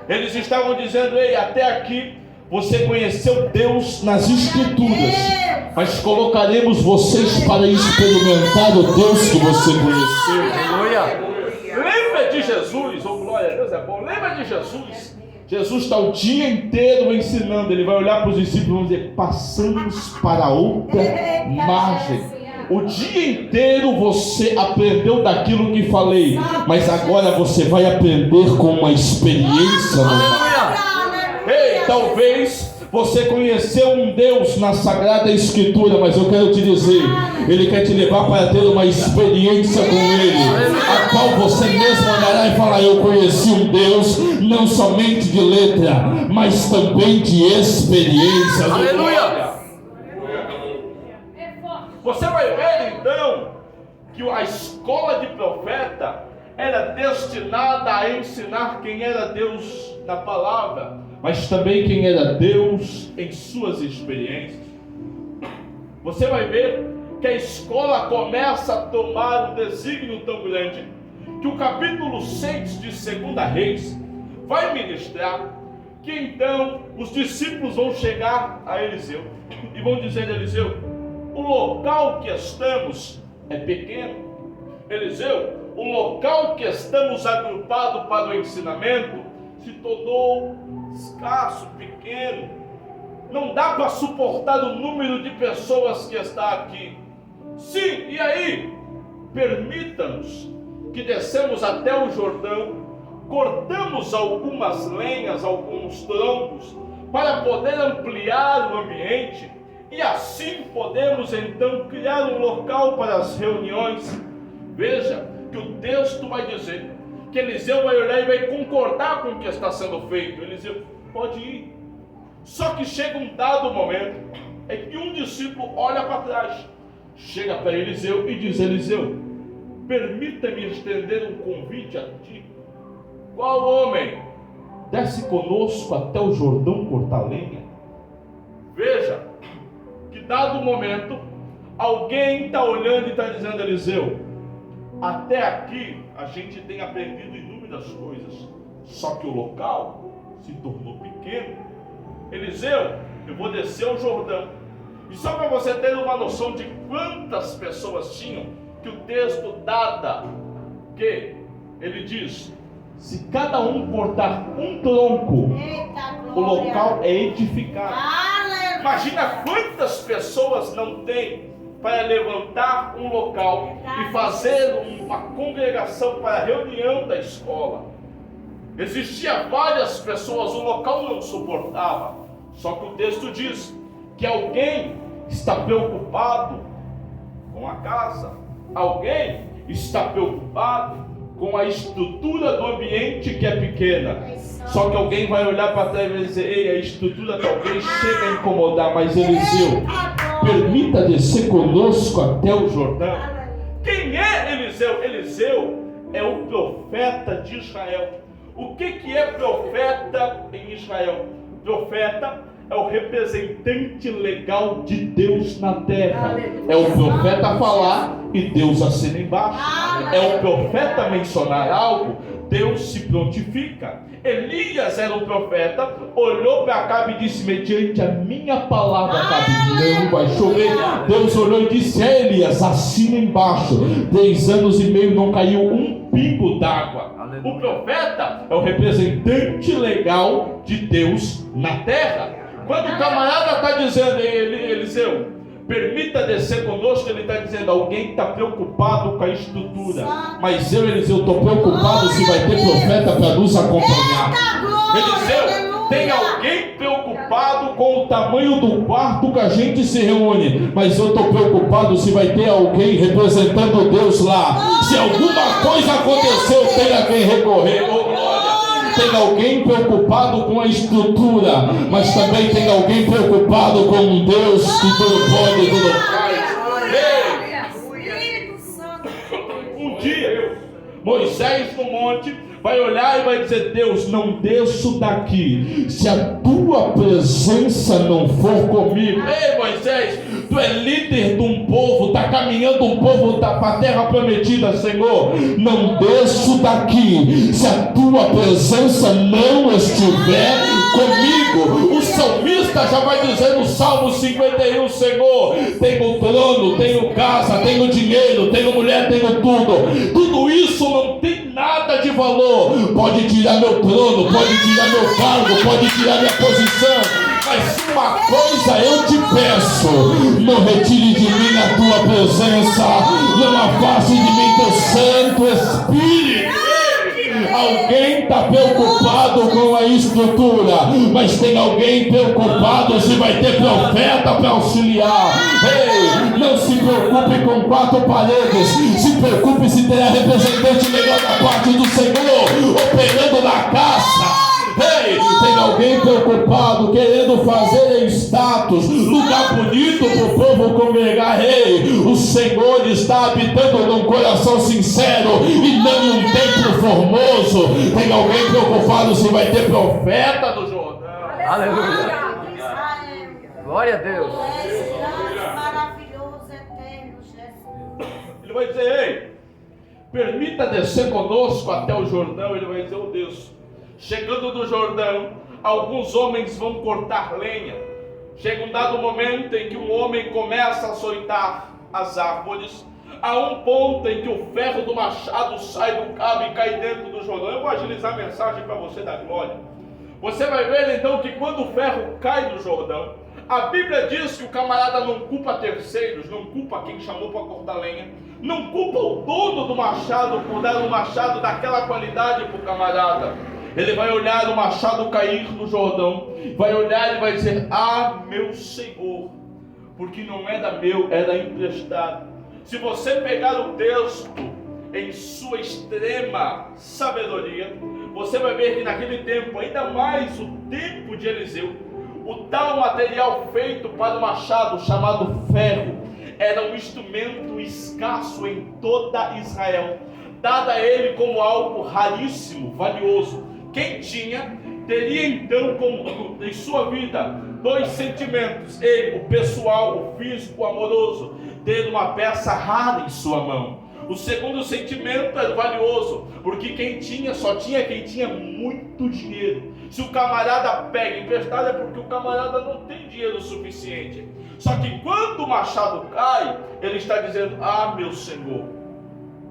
Eles estavam dizendo: ei, até aqui você conheceu Deus nas Escrituras, mas colocaremos vocês para experimentar o Deus que você conheceu. Aleluia. Lembra de Jesus? Oh, glória a Deus, é bom. Lembra de Jesus? Jesus está o dia inteiro ensinando. Ele vai olhar para os discípulos e dizer: passamos para outra margem. O dia inteiro você aprendeu daquilo que falei, mas agora você vai aprender com uma experiência nova. Ei, talvez você conheceu um Deus na Sagrada Escritura, mas eu quero te dizer, Ele quer te levar para ter uma experiência com Ele, a qual você mesmo olhará e falar: eu conheci um Deus não somente de letra, mas também de experiência. Aleluia. Você vai ver então que a escola de profeta era destinada a ensinar quem era Deus na palavra, mas também quem era Deus em suas experiências. Você vai ver que a escola começa a tomar um desígnio tão grande que o capítulo 6 de 2 Reis vai ministrar que então os discípulos vão chegar a Eliseu e vão dizer a Eliseu: o local que estamos é pequeno. Eliseu, o local que estamos agrupados para o ensinamento se tornou escasso, pequeno. Não dá para suportar o número de pessoas que está aqui. Sim, e aí? Permita-nos que descemos até o Jordão, cortamos algumas lenhas, alguns troncos, para poder ampliar o ambiente, e assim podemos então criar um local para as reuniões. Veja que o texto vai dizer que Eliseu vai olhar e vai concordar com o que está sendo feito. Eliseu pode ir. Só que chega um dado momento é que um discípulo olha para trás, chega para Eliseu e diz: Eliseu, permita-me estender um convite a ti. Qual homem desce conosco até o Jordão cortar lenha? Veja que dado momento alguém está olhando e está dizendo: Eliseu, até aqui a gente tem aprendido inúmeras coisas, só que o local se tornou pequeno. Eliseu, eu vou descer o Jordão. E só para você ter uma noção de quantas pessoas tinham, que o texto data que ele diz: se cada um cortar um tronco, o local é edificado. Imagina quantas pessoas não tem para levantar um local e fazer uma congregação para a reunião da escola. Existia várias pessoas, o local não suportava. Só que o texto diz que alguém está preocupado com a casa, alguém está preocupado com a estrutura do ambiente que é pequena. Só que alguém vai olhar para trás e vai dizer: ei, a estrutura talvez chegue a incomodar, mas Eliseu, permita descer conosco até o Jordão. Quem é Eliseu? Eliseu é o profeta de Israel. O que é profeta em Israel? Profeta é o representante legal de Deus na terra. É o profeta falar e Deus assina embaixo. É o profeta mencionar algo, Deus se prontifica. Elias era o profeta, olhou para Acabe e disse: mediante a minha palavra, Acabe, não vai chover. Deus olhou e disse a Elias: assina embaixo. 3 anos e meio não caiu um pingo d'água. O profeta é o representante legal de Deus na terra. Quando o camarada está dizendo: Eliseu, permita descer conosco. Ele está dizendo, alguém está preocupado com a estrutura, mas eu, Eliseu, estou preocupado se vai ter profeta para nos acompanhar. Eliseu, tem alguém preocupado com o tamanho do quarto que a gente se reúne, mas eu estou preocupado se vai ter alguém representando Deus lá. Se alguma coisa aconteceu, tem a quem recorrer. Oh, glória! Tem alguém preocupado com a estrutura, mas também tem alguém preocupado com um Deus que tudo pode e tudo faz. Um dia, Moisés no monte vai olhar e vai dizer, Deus, não desço daqui se a tua presença não for comigo. Ei, Moisés, tu é líder de um povo, está caminhando um povo para a terra prometida, Senhor. Não desço daqui se a tua presença não estiver comigo. O salmista já vai dizer no Salmo 51, Senhor, tenho trono, tenho casa, tenho dinheiro, tenho mulher, tenho tudo. Tudo isso não tem nada de valor. Pode tirar meu trono, pode tirar meu cargo, pode tirar minha posição, mas uma coisa eu te peço: não retire de mim a tua presença, não afaste de mim teu Santo Espírito. Alguém está preocupado com a estrutura, mas tem alguém preocupado se vai ter profeta para auxiliar. Ei, não se preocupe com 4 paredes, se preocupe se terá representante melhor da parte do Senhor operando na casa. Ei, tem alguém preocupado, querendo fazer status, lugar bonito para o povo congregar. Ei, o Senhor está habitando num coração sincero e não num templo formoso. Tem alguém preocupado se vai ter profeta no Jordão. Aleluia. Glória a Deus. Maravilhoso, eterno Jesus. Ele vai dizer, ei, permita descer conosco até o Jordão. Ele vai dizer, oh Deus, chegando do Jordão, alguns homens vão cortar lenha. Chega um dado momento em que um homem começa a açoitar as árvores, a um ponto em que o ferro do machado sai do cabo e cai dentro do Jordão. Eu vou agilizar a mensagem para você da glória. Você vai ver então que quando o ferro cai no Jordão, a Bíblia diz que o camarada não culpa terceiros, não culpa quem chamou para cortar lenha, não culpa o dono do machado por dar um machado daquela qualidade para o camarada. Ele vai olhar o machado cair no Jordão, vai olhar e vai dizer, ah, meu Senhor, porque não é da meu, é da emprestado. Se você pegar o texto em sua extrema sabedoria, você vai ver que naquele tempo, ainda mais o tempo de Eliseu, o tal material feito para o machado, chamado ferro, era um instrumento escasso em toda Israel, dado a ele como algo raríssimo, valioso. Quem tinha, teria então como em sua vida 2 sentimentos: ele, o pessoal, o físico, o amoroso, tendo uma peça rara em sua mão. O segundo sentimento é valioso, porque quem tinha, só tinha quem tinha muito dinheiro. Se o camarada pega emprestado é porque o camarada não tem dinheiro suficiente. Só que quando o machado cai, ele está dizendo, ah, meu Senhor,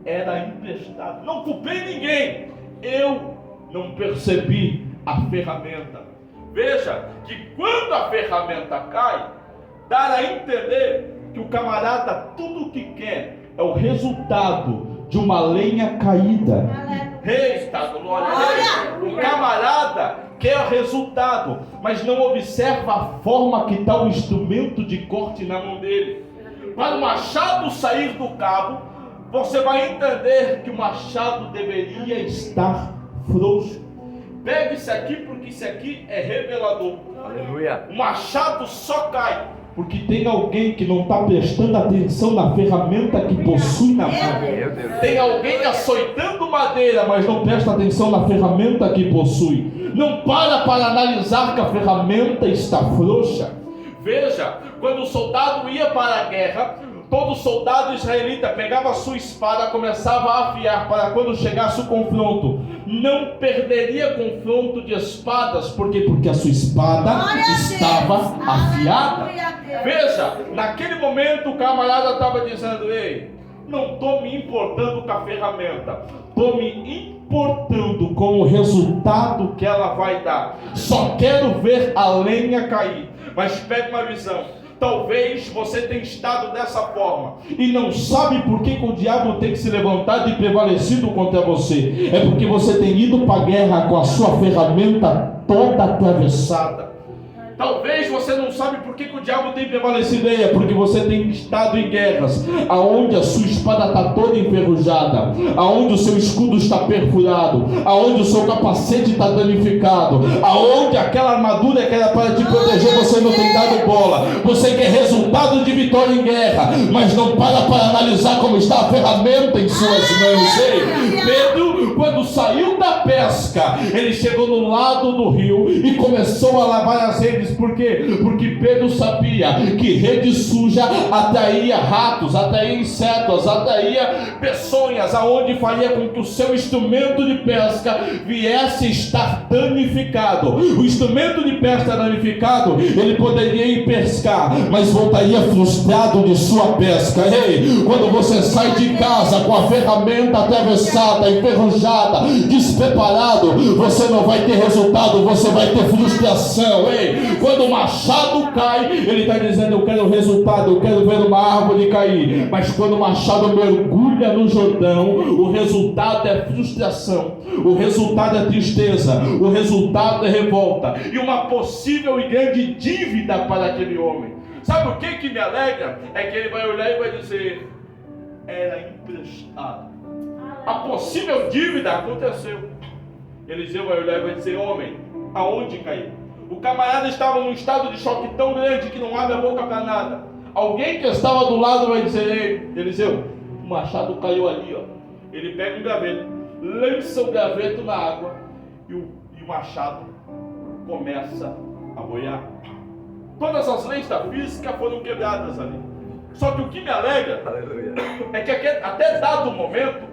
era emprestado. Não culpei ninguém, eu não percebi a ferramenta. Veja que quando a ferramenta cai, dá a entender que o camarada tudo o que quer é o resultado de uma lenha caída. Eita, glória a Deus. O camarada quer o resultado, mas não observa a forma que está o instrumento de corte na mão dele. Para o machado sair do cabo, você vai entender que o machado deveria estar frouxo. Pegue isso aqui, porque isso aqui é revelador. Aleluia. O machado só cai porque tem alguém que não está prestando atenção na ferramenta que possui na mão. Tem alguém açoitando madeira, mas não presta atenção na ferramenta que possui. Não para analisar que a ferramenta está frouxa. Veja, quando o soldado ia para a guerra, todo soldado israelita pegava a sua espada, começava a afiar para quando chegasse o confronto. Não perderia confronto de espadas. Por quê? Porque a sua espada estava afiada. Veja, naquele momento o camarada estava dizendo, ei, não estou me importando com a ferramenta, estou me importando com o resultado que ela vai dar. Só quero ver a lenha cair. Mas pegue uma visão. Talvez você tenha estado dessa forma e não sabe por que o diabo tem se levantado e prevalecido contra você. É porque você tem ido para a guerra com a sua ferramenta toda atravessada. Talvez você não sabe por que o diabo tem prevalecido aí. É porque você tem estado em guerras aonde a sua espada está toda enferrujada, aonde o seu escudo está perfurado, aonde o seu capacete está danificado, aonde aquela armadura que era para te proteger você não tem dado bola. Você quer resultado de vitória em guerra, mas não para analisar como está a ferramenta em suas mãos. Ei, Pedro, quando saiu da pesca, ele chegou no lado do rio e começou a lavar as redes. Por quê? Porque Pedro sabia que rede suja atraía ratos, atraía insetos, atraía peçonhas, aonde faria com que o seu instrumento de pesca viesse a estar danificado. O instrumento de pesca danificado, ele poderia ir pescar, mas voltaria frustrado de sua pesca. Ei, quando você sai de casa com a ferramenta atravessada, enferrujada, despreparado, você não vai ter resultado, você vai ter frustração. Ei, quando o machado cai, ele está dizendo: eu quero resultado, eu quero ver uma árvore cair. Mas quando o machado mergulha no Jordão, o resultado é frustração, o resultado é tristeza, o resultado é revolta e uma possível e grande dívida para aquele homem. Sabe o que me alegra? É que ele vai olhar e vai dizer: era emprestado. A possível dívida aconteceu. Eliseu vai olhar e vai dizer: homem, aonde caiu? O camarada estava num estado de choque tão grande que não abre a boca para nada. Alguém que estava do lado vai dizer: ei, Eliseu, o machado caiu ali, ó. Ele pega um graveto, lança o graveto na água e o machado começa a boiar. Todas as leis da física foram quebradas ali. Só que o que me alegra é que até dado momento,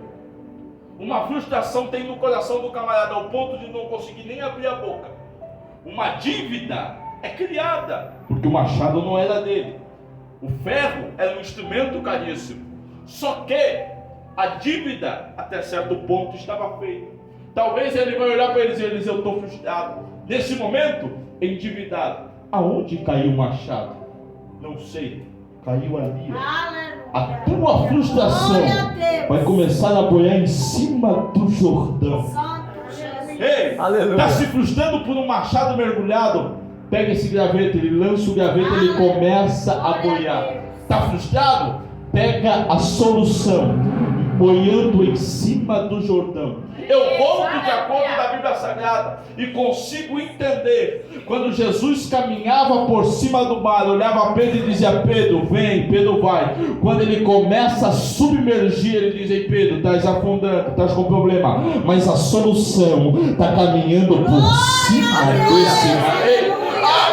uma frustração tem no coração do camarada ao ponto de não conseguir nem abrir a boca. Uma dívida é criada, porque o machado não era dele. O ferro era um instrumento caríssimo. Só que a dívida, até certo ponto, estava feita. Talvez ele vai olhar para ele e dizer: Eliseu, eu estou frustrado. Nesse momento, endividado. Aonde caiu o machado? Não sei. Caiu ali. A tua frustração vai começar a boiar em cima do Jordão. Ei, está se frustrando por um machado mergulhado? Pega esse graveto, ele lança o graveto, ele começa a boiar. Está frustrado? Pega a solução, boiando em cima do Jordão. Eu volto de acordo da Bíblia Sagrada e consigo entender quando Jesus caminhava por cima do mar, olhava Pedro e dizia: Pedro, vem, Pedro vai. Quando ele começa a submergir, ele diz: ei, Pedro, estás afundando, estás com problema, mas a solução está caminhando por cima desse mar. Ei,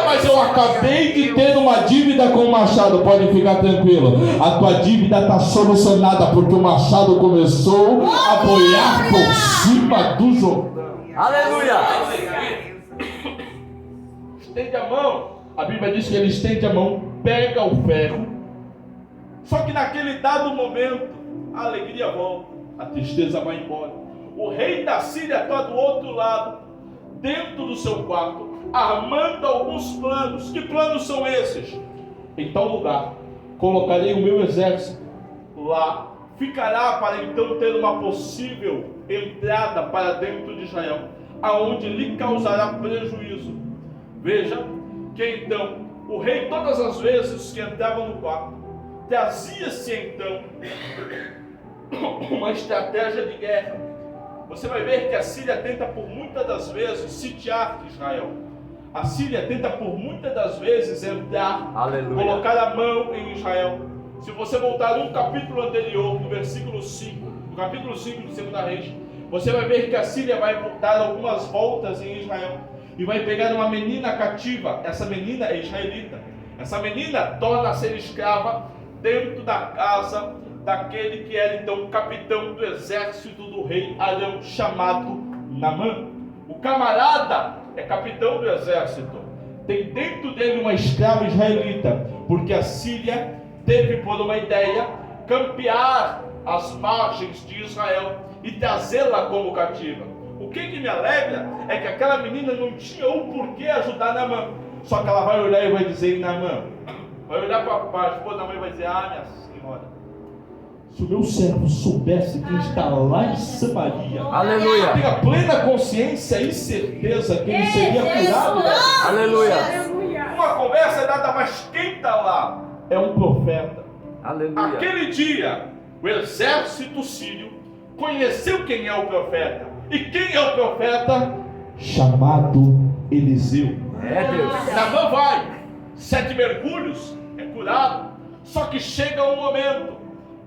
mas eu acabei de ter uma dívida com o machado. Pode ficar tranquilo, a tua dívida está solucionada, porque o machado começou a boiar por cima do Jordão. Aleluia! Estende a mão. A Bíblia diz que ele estende a mão, pega o ferro. Só que naquele dado momento, a alegria volta, a tristeza vai embora. O rei da Síria está do outro lado, dentro do seu quarto, armando alguns planos. Que planos são esses? Em tal lugar colocarei o meu exército, lá ficará para então ter uma possível entrada para dentro de Israel, aonde lhe causará prejuízo. Veja que então o rei, todas as vezes que entrava no quarto, trazia-se então uma estratégia de guerra. Você vai ver que a Síria tenta por muitas das vezes sitiar Israel. A Síria tenta por muitas das vezes entrar, aleluia, colocar a mão em Israel. Se você voltar no capítulo anterior, no versículo 5, no capítulo 5 de 2 Reis, você vai ver que a Síria vai dar algumas voltas em Israel e vai pegar uma menina cativa. Essa menina é israelita. Essa menina torna a ser escrava dentro da casa daquele que era então o capitão do exército do rei Arão, chamado Naamã. O camarada é capitão do exército, tem dentro dele uma escrava israelita, porque a Síria teve por uma ideia campear as margens de Israel e trazê-la como cativa. O que me alegra é que aquela menina não tinha o porquê ajudar Naamã, só que ela vai olhar e vai dizer: Naamã, Vai olhar para a esposa da mãe e vai dizer: ah, minha senhora, se o meu servo soubesse quem está lá em Samaria, Aleluia. tenha plena consciência e certeza que ele seria curado. Aleluia. Uma conversa é nada, mas quem está lá é um profeta. Aleluia. Aquele dia, o exército sírio conheceu quem é o profeta. E quem é o profeta? Chamado Eliseu. É Deus. Naamã vai, 7 mergulhos, é curado. Só que chega um momento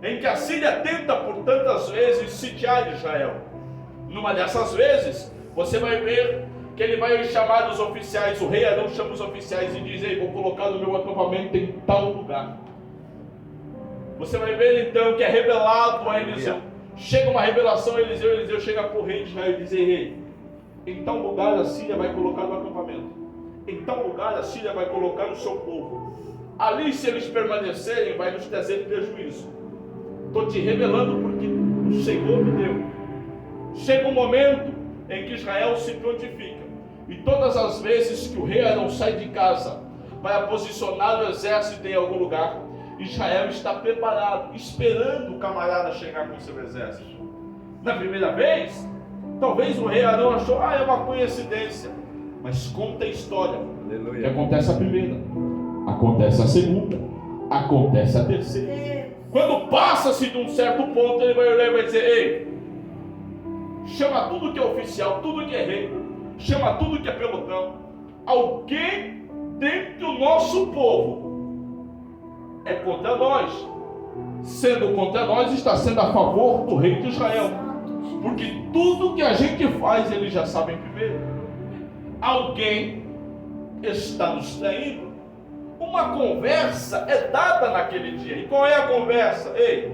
em que a Síria tenta por tantas vezes sitiar Israel. Numa dessas vezes, você vai ver que ele vai chamar os oficiais. O rei Arão chama os oficiais e diz: ei, vou colocar no meu acampamento em tal lugar. Você vai ver então que é revelado a Eliseu. Chega uma revelação a Eliseu. Eliseu chega para o rei de Israel e diz: ei, rei, em tal lugar a Síria vai colocar no acampamento. Em tal lugar a Síria vai colocar o seu povo. Ali, se eles permanecerem, vai nos trazer prejuízo. Estou te revelando porque o Senhor me deu. Chega um momento em que Israel se prontifica. E todas as vezes que o rei Arão sai de casa, vai posicionar o exército em algum lugar, Israel está preparado, esperando o camarada chegar com seu exército. Na primeira vez, talvez o rei Arão achou: ah, é uma coincidência. Mas conta a história. Aleluia. Que acontece a primeira, acontece a segunda, acontece a terceira. Quando passa-se de um certo ponto, ele vai olhar e vai dizer: ei, chama tudo que é oficial, tudo que é rei, chama tudo que é pelotão. Alguém dentro do nosso povo é contra nós. Sendo contra nós, está sendo a favor do rei de Israel. Porque tudo que a gente faz, eles já sabem primeiro. Alguém está nos traindo. Uma conversa é dada naquele dia. E qual é a conversa? Ei,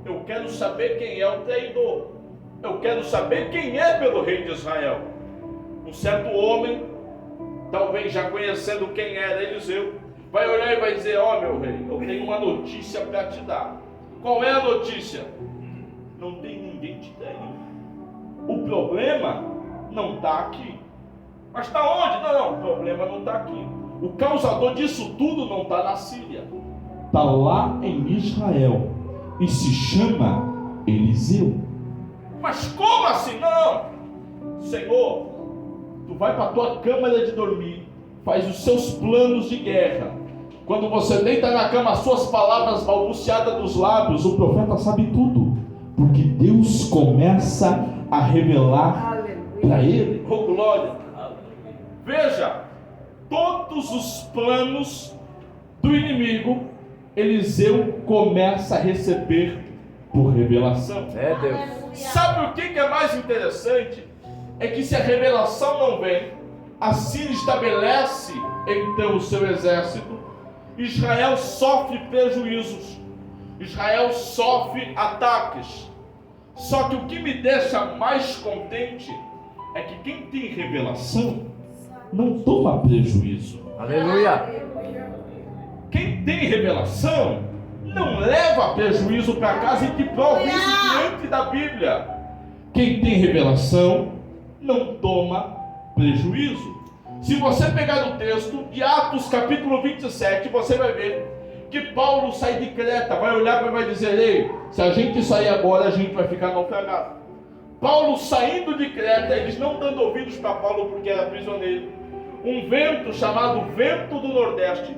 eu quero saber quem é o traidor. Eu quero saber quem é pelo rei de Israel. Um certo homem, talvez já conhecendo quem era Eliseu, vai olhar e vai dizer: ó, meu rei, eu tenho uma notícia para te dar. Qual é a notícia? Não tem ninguém te traindo. O problema não está aqui. Mas está onde? Não, o problema não está aqui. O causador disso tudo não está na Síria. Está lá em Israel. E se chama Eliseu. Mas como assim? Não, Senhor, tu vai para a tua câmara de dormir, faz os seus planos de guerra. Quando você deita na cama, as suas palavras balbuciadas dos lábios, o profeta sabe tudo, porque Deus começa a revelar para ele. Oh, glória! Veja, todos os planos do inimigo, Eliseu começa a receber por revelação. É Deus. Sabe o que é mais interessante? É que se a revelação não vem, a Síria estabelece então o seu exército. Israel sofre prejuízos, Israel sofre ataques. Só que o que me deixa mais contente é que quem tem revelação não toma prejuízo. Aleluia. Quem tem revelação não leva prejuízo para casa, e te prova isso diante da Bíblia. Quem tem revelação não toma prejuízo. Se você pegar o texto de Atos capítulo 27, você vai ver que Paulo sai de Creta, vai olhar e vai dizer: ei, se a gente sair agora, a gente vai ficar naufragado. Paulo saindo de Creta, eles não dando ouvidos para Paulo porque era prisioneiro, um vento chamado vento do Nordeste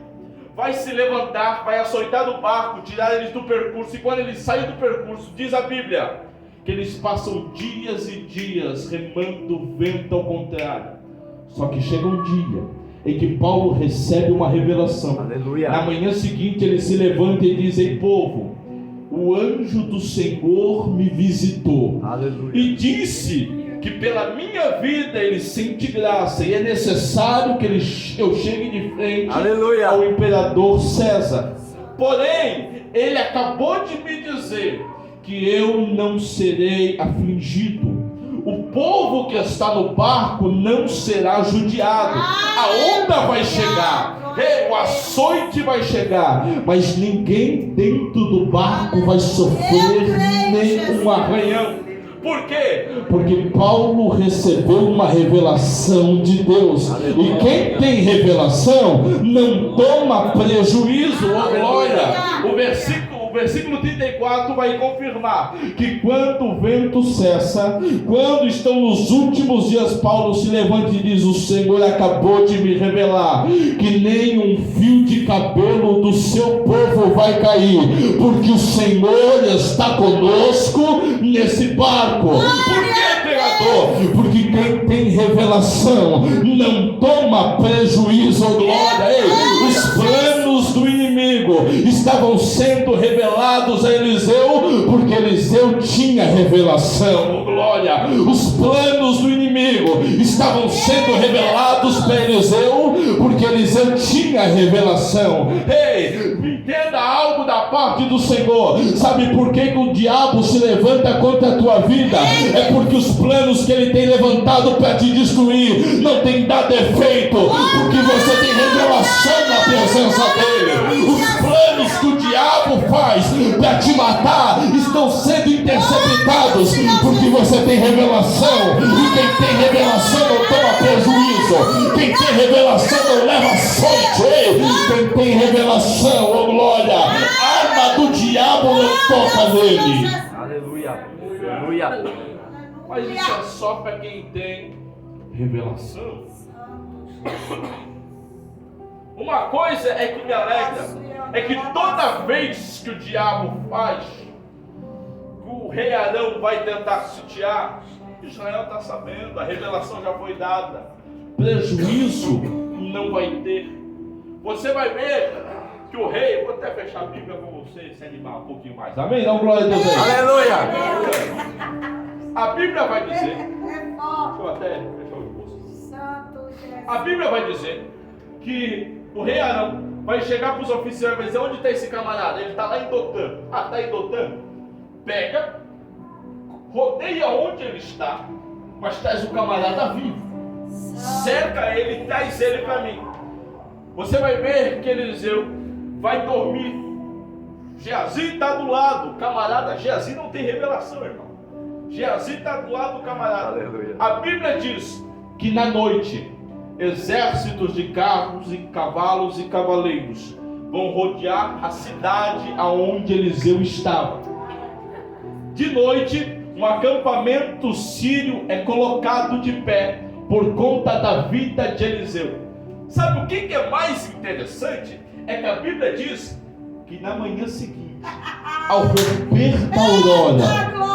vai se levantar, vai açoitar o barco, tirar eles do percurso. E quando eles saem do percurso, diz a Bíblia que eles passam dias e dias remando o vento ao contrário. Só que chega um dia em que Paulo recebe uma revelação. Aleluia. Na manhã seguinte ele se levanta e diz: ei, povo, o anjo do Senhor me visitou. Aleluia. E disse que pela minha vida ele sente graça, e é necessário que eu chegue de frente Aleluia. ao imperador César. Porém, ele acabou de me dizer que eu não serei afligido. O povo que está no barco não será judiado. A onda vai chegar, o açoite vai chegar, mas ninguém dentro do barco vai sofrer nem um arranhão. Por quê? Porque Paulo recebeu uma revelação de Deus. E quem tem revelação não toma prejuízo. Oh, glória! O versículo 34 vai confirmar que quando o vento cessa, quando estão nos últimos dias, Paulo se levanta e diz: o Senhor acabou de me revelar que nem um fio de cabelo do seu povo vai cair, porque o Senhor está conosco nesse barco. Por que, pregador? Porque quem tem revelação não toma prejuízo. Glória! Ei, os planos do inimigo estavam sendo revelados a Eliseu, porque Eliseu tinha revelação. Glória! Os planos do inimigo estavam sendo revelados para Eliseu, porque Eliseu tinha revelação. Ei, entenda algo da parte do Senhor. Sabe por que o diabo se levanta contra a tua vida? É porque os planos que ele tem levantado para te destruir não tem dado efeito, porque você tem revelação na presença dele. Os planos que o diabo faz para te matar estão sendo interceptados, porque você tem revelação. E quem tem revelação não toma prejuízo. Quem tem revelação não leva sorte. Quem tem revelação, oh glória, a arma do diabo não toca nele. Aleluia. Aleluia. Mas isso é só para quem tem revelação. Uma coisa é que me alegra, é que toda vez que o diabo faz, que o rei Arão vai tentar sitiar, Israel está sabendo, a revelação já foi dada, prejuízo não vai ter. Você vai ver que o rei, vou até fechar a Bíblia com você, se animar um pouquinho mais, amém? Dá glória a Deus aí. Aleluia. A Bíblia vai dizer, deixa eu até fechar o impulso. A Bíblia vai dizer que o rei Arão vai chegar para os oficiais e vai dizer: onde está esse camarada? Ele está lá em Dotã. Ah, está em Dotã? Pega, rodeia onde ele está, mas traz o camarada vivo. Cerca ele e traz ele para mim. Você vai ver que Eliseu vai dormir. Geazi está do lado. Camarada, Geazi não tem revelação, irmão. Geazi está do lado do camarada. Aleluia. A Bíblia diz que na noite exércitos de carros e cavalos e cavaleiros vão rodear a cidade aonde Eliseu estava. De noite, um acampamento sírio é colocado de pé por conta da vida de Eliseu. Sabe o que é mais interessante? É que a Bíblia diz que na manhã seguinte, ao romper da aurora,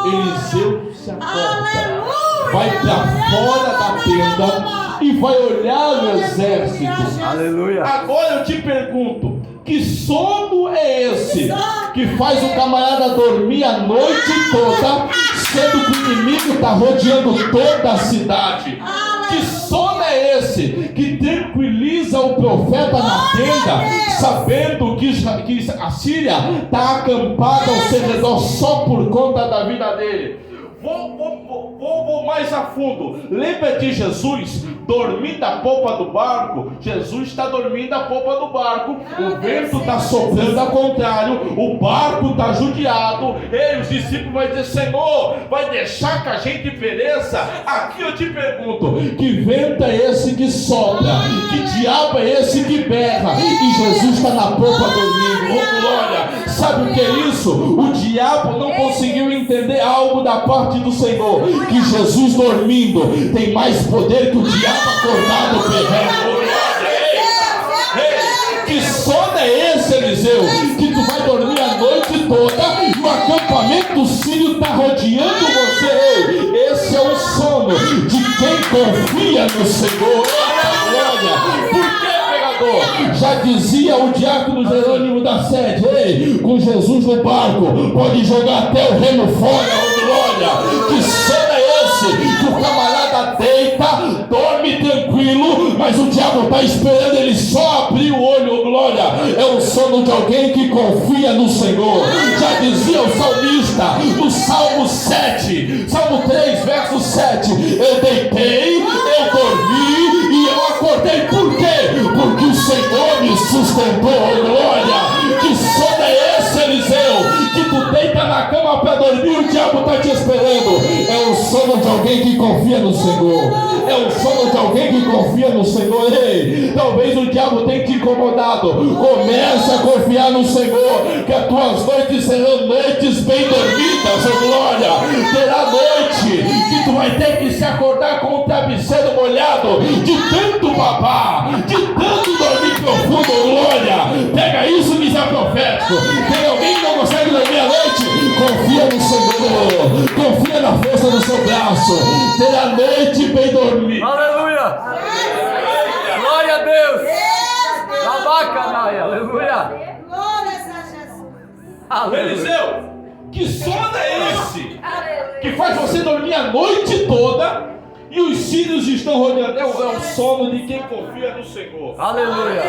Eliseu se acorda, vai para fora da tenda e vai olhar o exército. Aleluia. Agora eu te pergunto: que sono é esse que faz o camarada dormir a noite toda, sendo que o inimigo está rodeando toda a cidade? Que sono é esse que tranquiliza o profeta na tenda, sabendo que a Síria está acampada ao seu redor só por conta da vida dele? Vou mais a fundo. Lembra de Jesus dormindo na polpa do barco? Jesus está dormindo na polpa do barco. O vento está soprando ao contrário. O barco está judiado. E os discípulos vão dizer: Senhor, vai deixar que a gente pereça? Aqui eu te pergunto: que vento é esse que sopra? Que diabo é esse que berra? E Jesus está na polpa dormindo. Oh glória! Sabe o que é isso? O diabo não conseguiu entender algo da parte do Senhor, que Jesus dormindo tem mais poder que o diabo acordado berrando. Que sono é esse, Eliseu, que tu vai dormir a noite toda e o acampamento sírio está rodeando você? Esse é o sono de quem confia no Senhor. Glória! Por que, pregador? Já dizia o diácono Jerônimo da Sede: ei, com Jesus no barco, pode jogar até o remo fora. Glória! Que sono é esse que o camarada deita, dorme tranquilo, mas o diabo está esperando ele só abrir o olho? Glória! É o sono de alguém que confia no Senhor. Já dizia o salmista no Salmo 7, Salmo 3, verso 7: eu deitei, eu dormi e eu acordei. Por quê? Porque o Senhor me sustentou. Glória! Que sono é esse, Eliseu, que tu deita na cama para dormir e o diabo está te esperando? É sono de alguém que confia no Senhor. É o sono de alguém que confia no Senhor. Ei, talvez o diabo tenha te incomodado. Começa a confiar no Senhor, que as tuas noites serão noites bem dormidas, oh glória. Terá noite que tu vai ter que se acordar com o travesseiro molhado, de tanto babar, de tanto dormir profundo, glória. Pega isso que é profético. Tem alguém que não consegue dormir à noite? Confia no Senhor, confia na força do seu braço. Terá noite bem dormida. Aleluia! Glória a Deus! Labacanaia, aleluia! Glórias a Jesus. Aleluia! Eliseu, que sono é esse que faz você dormir a noite toda e os sírios estão rodeando? É o sono de quem confia no Senhor. Aleluia!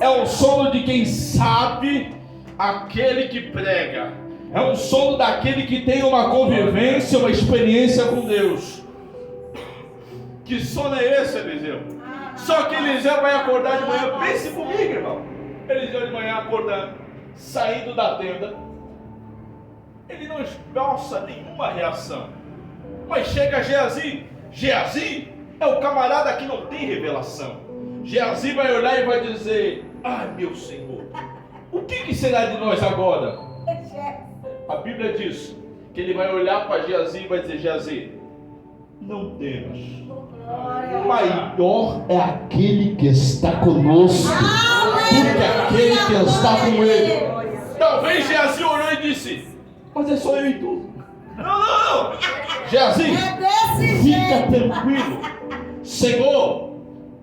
É o sono de quem sabe aquele que prega. É um sono daquele que tem uma convivência, uma experiência com Deus. Que sono é esse, Eliseu? Só que Eliseu vai acordar de manhã. Pense comigo, irmão. Eliseu de manhã acordando, saindo da tenda. Ele não esboça nenhuma reação. Mas chega Geazi. Geazi é o camarada que não tem revelação. Geazi vai olhar e vai dizer: ai, meu Senhor, o que será de nós agora? A Bíblia diz que ele vai olhar para Geazi e vai dizer: Geazi, não temas. Maior é aquele que está conosco do que aquele que está com ele. Talvez Geazi olhou e disse: mas é só eu e tu. Não. Geazi, fica tranquilo. Senhor,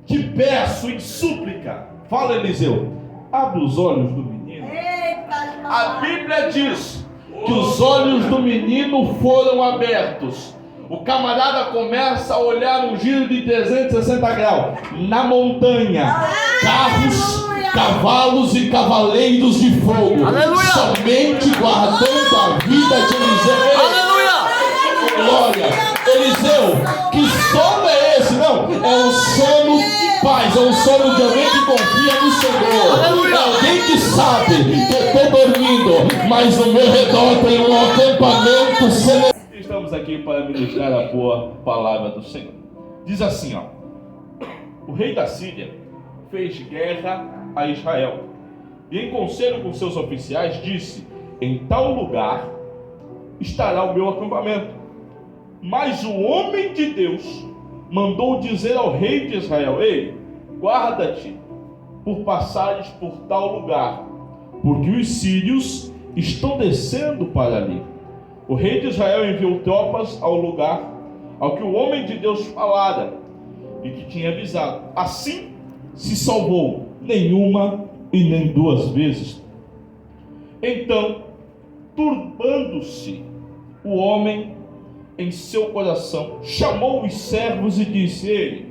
te peço em súplica. Fala, Eliseu, abre os olhos do menino. A Bíblia diz que os olhos do menino foram abertos. O camarada começa a olhar um giro de 360 graus. Na montanha, carros, cavalos e cavaleiros de fogo. Aleluia! Somente guardando a vida de Eliseu. Aleluia! Glória! Eliseu, que sono é esse? Não, é um sono de paz. É um sono de alguém que confia no Senhor. Aleluia! É alguém que sabe que eu estou dormindo, mas no meu redor tem um acampamento celestial. Estamos aqui para ministrar a boa palavra do Senhor. Diz assim, ó: o rei da Síria fez guerra a Israel e, em conselho com seus oficiais, disse: em tal lugar estará o meu acampamento. Mas o homem de Deus mandou dizer ao rei de Israel: ei, guarda-te por passares por tal lugar, porque os sírios estão descendo para ali. O rei de Israel enviou tropas ao lugar ao que o homem de Deus falara e que tinha avisado. Assim se salvou, nenhuma e nem duas vezes. Então, turbando-se o homem em seu coração, chamou os servos e disse: ei,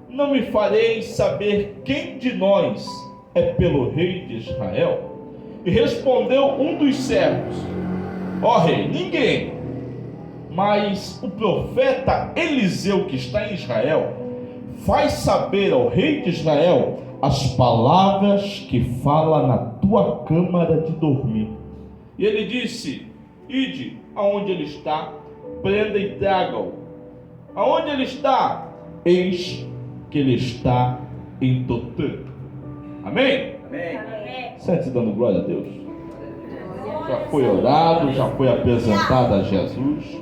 não me fareis saber quem de nós é pelo rei de Israel? E respondeu um dos servos: ó rei, ninguém, mas o profeta Eliseu, que está em Israel, faz saber ao rei de Israel as palavras que fala na tua câmara de dormir. E ele disse: ide aonde ele está, prenda e traga-o. Aonde ele está? Eis que ele está em Dotã. Amém? Amém. Sente dando glória a Deus. Já foi orado, já foi apresentado a Jesus.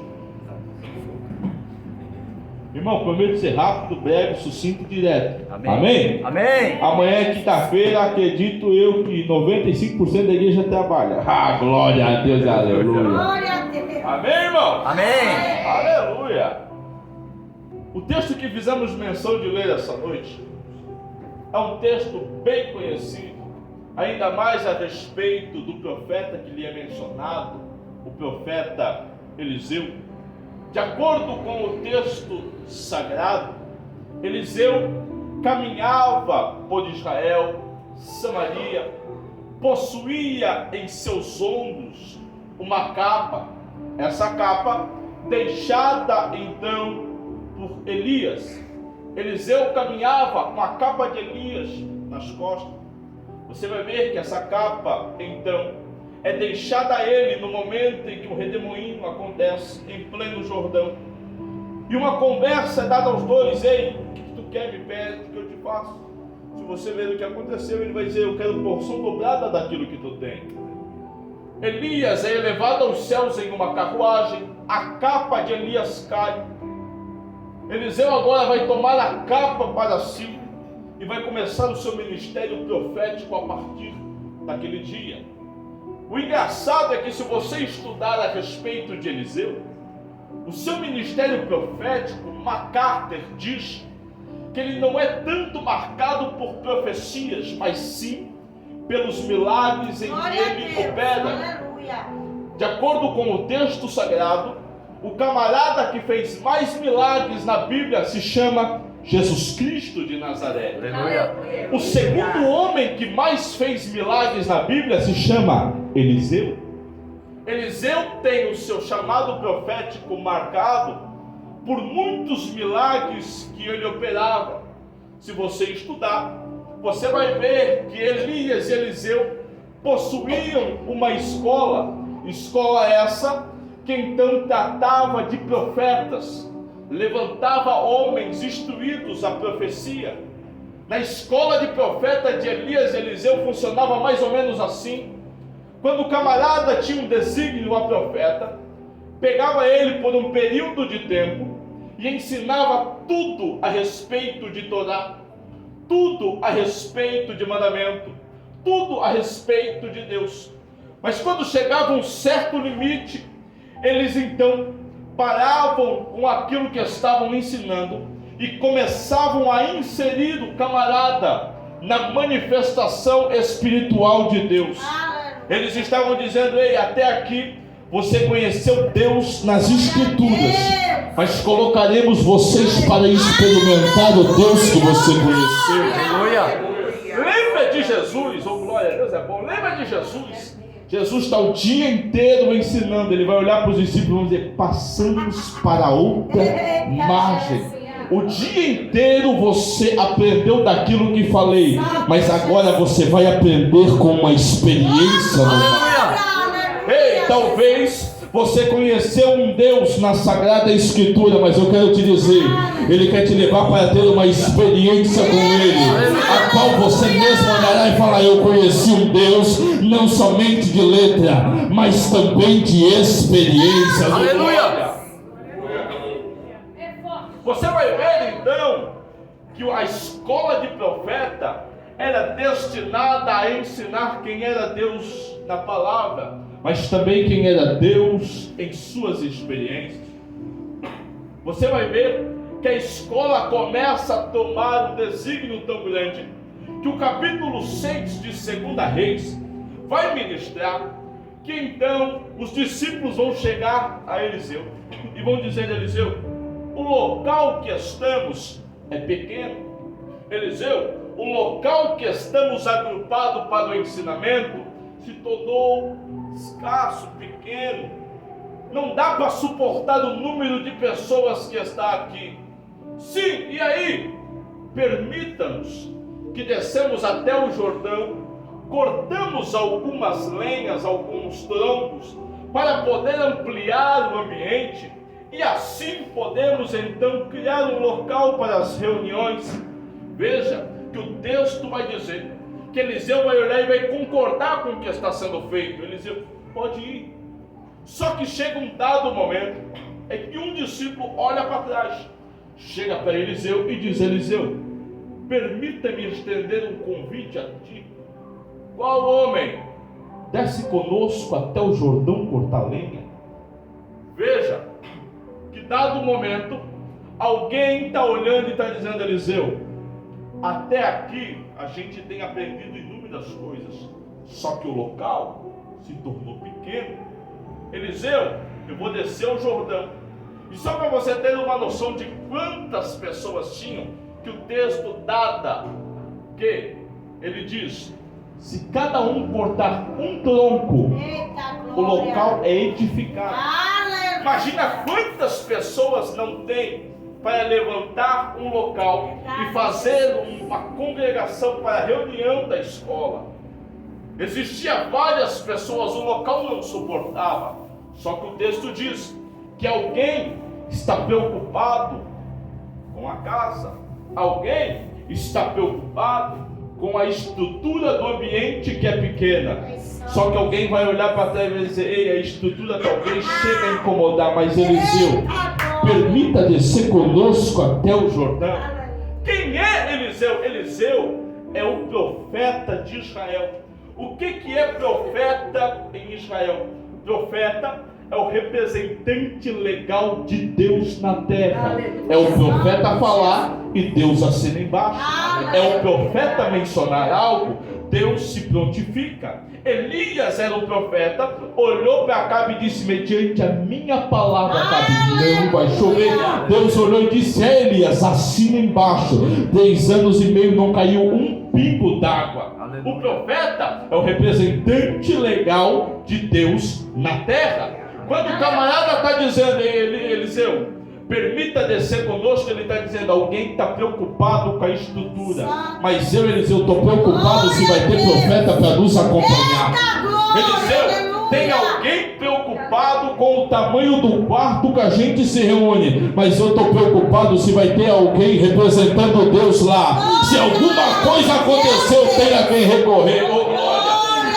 Irmão, prometo ser rápido, breve, sucinto e direto. Amém. Amém? Amém. Amanhã é quinta-feira, acredito eu que 95% da igreja trabalha. Ah, glória a Deus, aleluia. Glória a Deus. Amém, irmão? Amém. Aleluia. O texto que fizemos menção de ler essa noite é um texto bem conhecido, ainda mais a respeito do profeta que lhe é mencionado, o profeta Eliseu. De acordo com o texto sagrado, Eliseu caminhava por Israel, Samaria, possuía em seus ombros uma capa. Essa capa deixada então por Elias. Eliseu caminhava com a capa de Elias nas costas. Você vai ver que essa capa então é deixada a ele no momento em que o redemoinho acontece em pleno Jordão. E uma conversa é dada aos dois: ei, o que tu quer, me pede, o que eu te faço? Se você ver o que aconteceu, ele vai dizer: eu quero porção dobrada daquilo que tu tem. Elias é elevado aos céus em uma carruagem, a capa de Elias cai. Eliseu agora vai tomar a capa para si e vai começar o seu ministério profético a partir daquele dia. O engraçado é que, se você estudar a respeito de Eliseu, o seu ministério profético, MacArthur diz que ele não é tanto marcado por profecias, mas sim pelos milagres em que ele opera. Aleluia. De acordo com o texto sagrado, o camarada que fez mais milagres na Bíblia se chama Jesus Cristo de Nazaré. Aleluia. O segundo homem que mais fez milagres na Bíblia se chama Eliseu. Eliseu tem o seu chamado profético marcado por muitos milagres que ele operava. Se você estudar, você vai ver que Elias e Eliseu possuíam uma escola essa que então tratava de profetas, levantava homens instruídos à profecia. Na escola de profeta de Elias e Eliseu funcionava mais ou menos assim: quando o camarada tinha um desígnio a profeta, pegava ele por um período de tempo e ensinava tudo a respeito de Torá, tudo a respeito de mandamento, tudo a respeito de Deus. Mas quando chegava um certo limite, eles então paravam com aquilo que estavam ensinando e começavam a inserir o camarada na manifestação espiritual de Deus. Eles estavam dizendo: ei, até aqui você conheceu Deus nas Escrituras, mas colocaremos vocês para experimentar o Deus que você conheceu. Aleluia. Lembra de Jesus? Oh, glória a Deus, é bom. Lembra de Jesus? Jesus está o dia inteiro ensinando. Ele vai olhar para os discípulos e vai dizer: passamos para outra margem. O dia inteiro você aprendeu daquilo que falei, mas agora você vai aprender com uma experiência nova. Ei, talvez você conheceu um Deus na Sagrada Escritura, mas eu quero te dizer, Ele quer te levar para ter uma experiência com Ele, a qual você mesmo olhará e falará: eu conheci um Deus não somente de letra, mas também de experiência. Aleluia. Você vai ver então que a escola de profeta era destinada a ensinar quem era Deus na palavra, mas também quem era Deus em suas experiências. Você vai ver que a escola começa a tomar um desígnio tão grande que o capítulo 6 de 2 Reis vai ministrar que então os discípulos vão chegar a Eliseu e vão dizer a Eliseu: o local que estamos é pequeno. Eliseu, o local que estamos agrupados para o ensinamento se tornou escasso, pequeno. Não dá para suportar o número de pessoas que está aqui. Sim, e aí? Permita-nos que descemos até o Jordão, cortamos algumas lenhas, alguns troncos, para poder ampliar o ambiente, e assim podemos então criar um local para as reuniões. Veja que o texto vai dizer que Eliseu vai olhar e vai concordar com o que está sendo feito. Eliseu pode ir. Só que chega um dado momento é que um discípulo olha para trás, chega para Eliseu e diz: Eliseu, permita-me estender um convite a ti. Qual homem? Desce conosco até o Jordão cortar lenha. Veja que dado momento alguém está olhando e está dizendo: Eliseu, até aqui a gente tem aprendido inúmeras coisas, só que o local se tornou pequeno. Eliseu, eu vou descer o Jordão. E só para você ter uma noção de quantas pessoas tinham, que o texto dada, que ele diz: se cada um cortar um tronco, o local é edificado. Imagina quantas pessoas não tem para levantar um local e fazer uma congregação para a reunião da escola. Existia várias pessoas, o local não suportava. Só que o texto diz que alguém está preocupado com a casa, alguém está preocupado com a estrutura do ambiente que é pequena. Só que alguém vai olhar para trás e vai dizer: ei, a estrutura talvez chegue a incomodar, mas Eliseu, permita descer conosco até o Jordão. Quem é Eliseu? Eliseu é o profeta de Israel. O que é profeta em Israel? Profeta é o representante legal de Deus na terra. É o profeta falar e Deus assina embaixo. É o profeta mencionar algo, Deus se prontifica. Elias era o profeta, olhou para Acabe e disse: mediante a minha palavra, Acabe, não vai chover. Deus olhou e disse: Elias, assina embaixo. 3 anos e meio não caiu um pingo d'água. O profeta é o representante legal de Deus na terra. Quando o camarada está dizendo: Eliseu, permita descer conosco, ele está dizendo: alguém está preocupado com a estrutura, mas eu, Eliseu, estou preocupado se vai ter profeta para nos acompanhar. Eliseu, tem alguém preocupado com o tamanho do quarto que a gente se reúne, mas eu estou preocupado se vai ter alguém representando Deus lá. Se alguma coisa aconteceu, tem a quem recorrer. Oh, glória!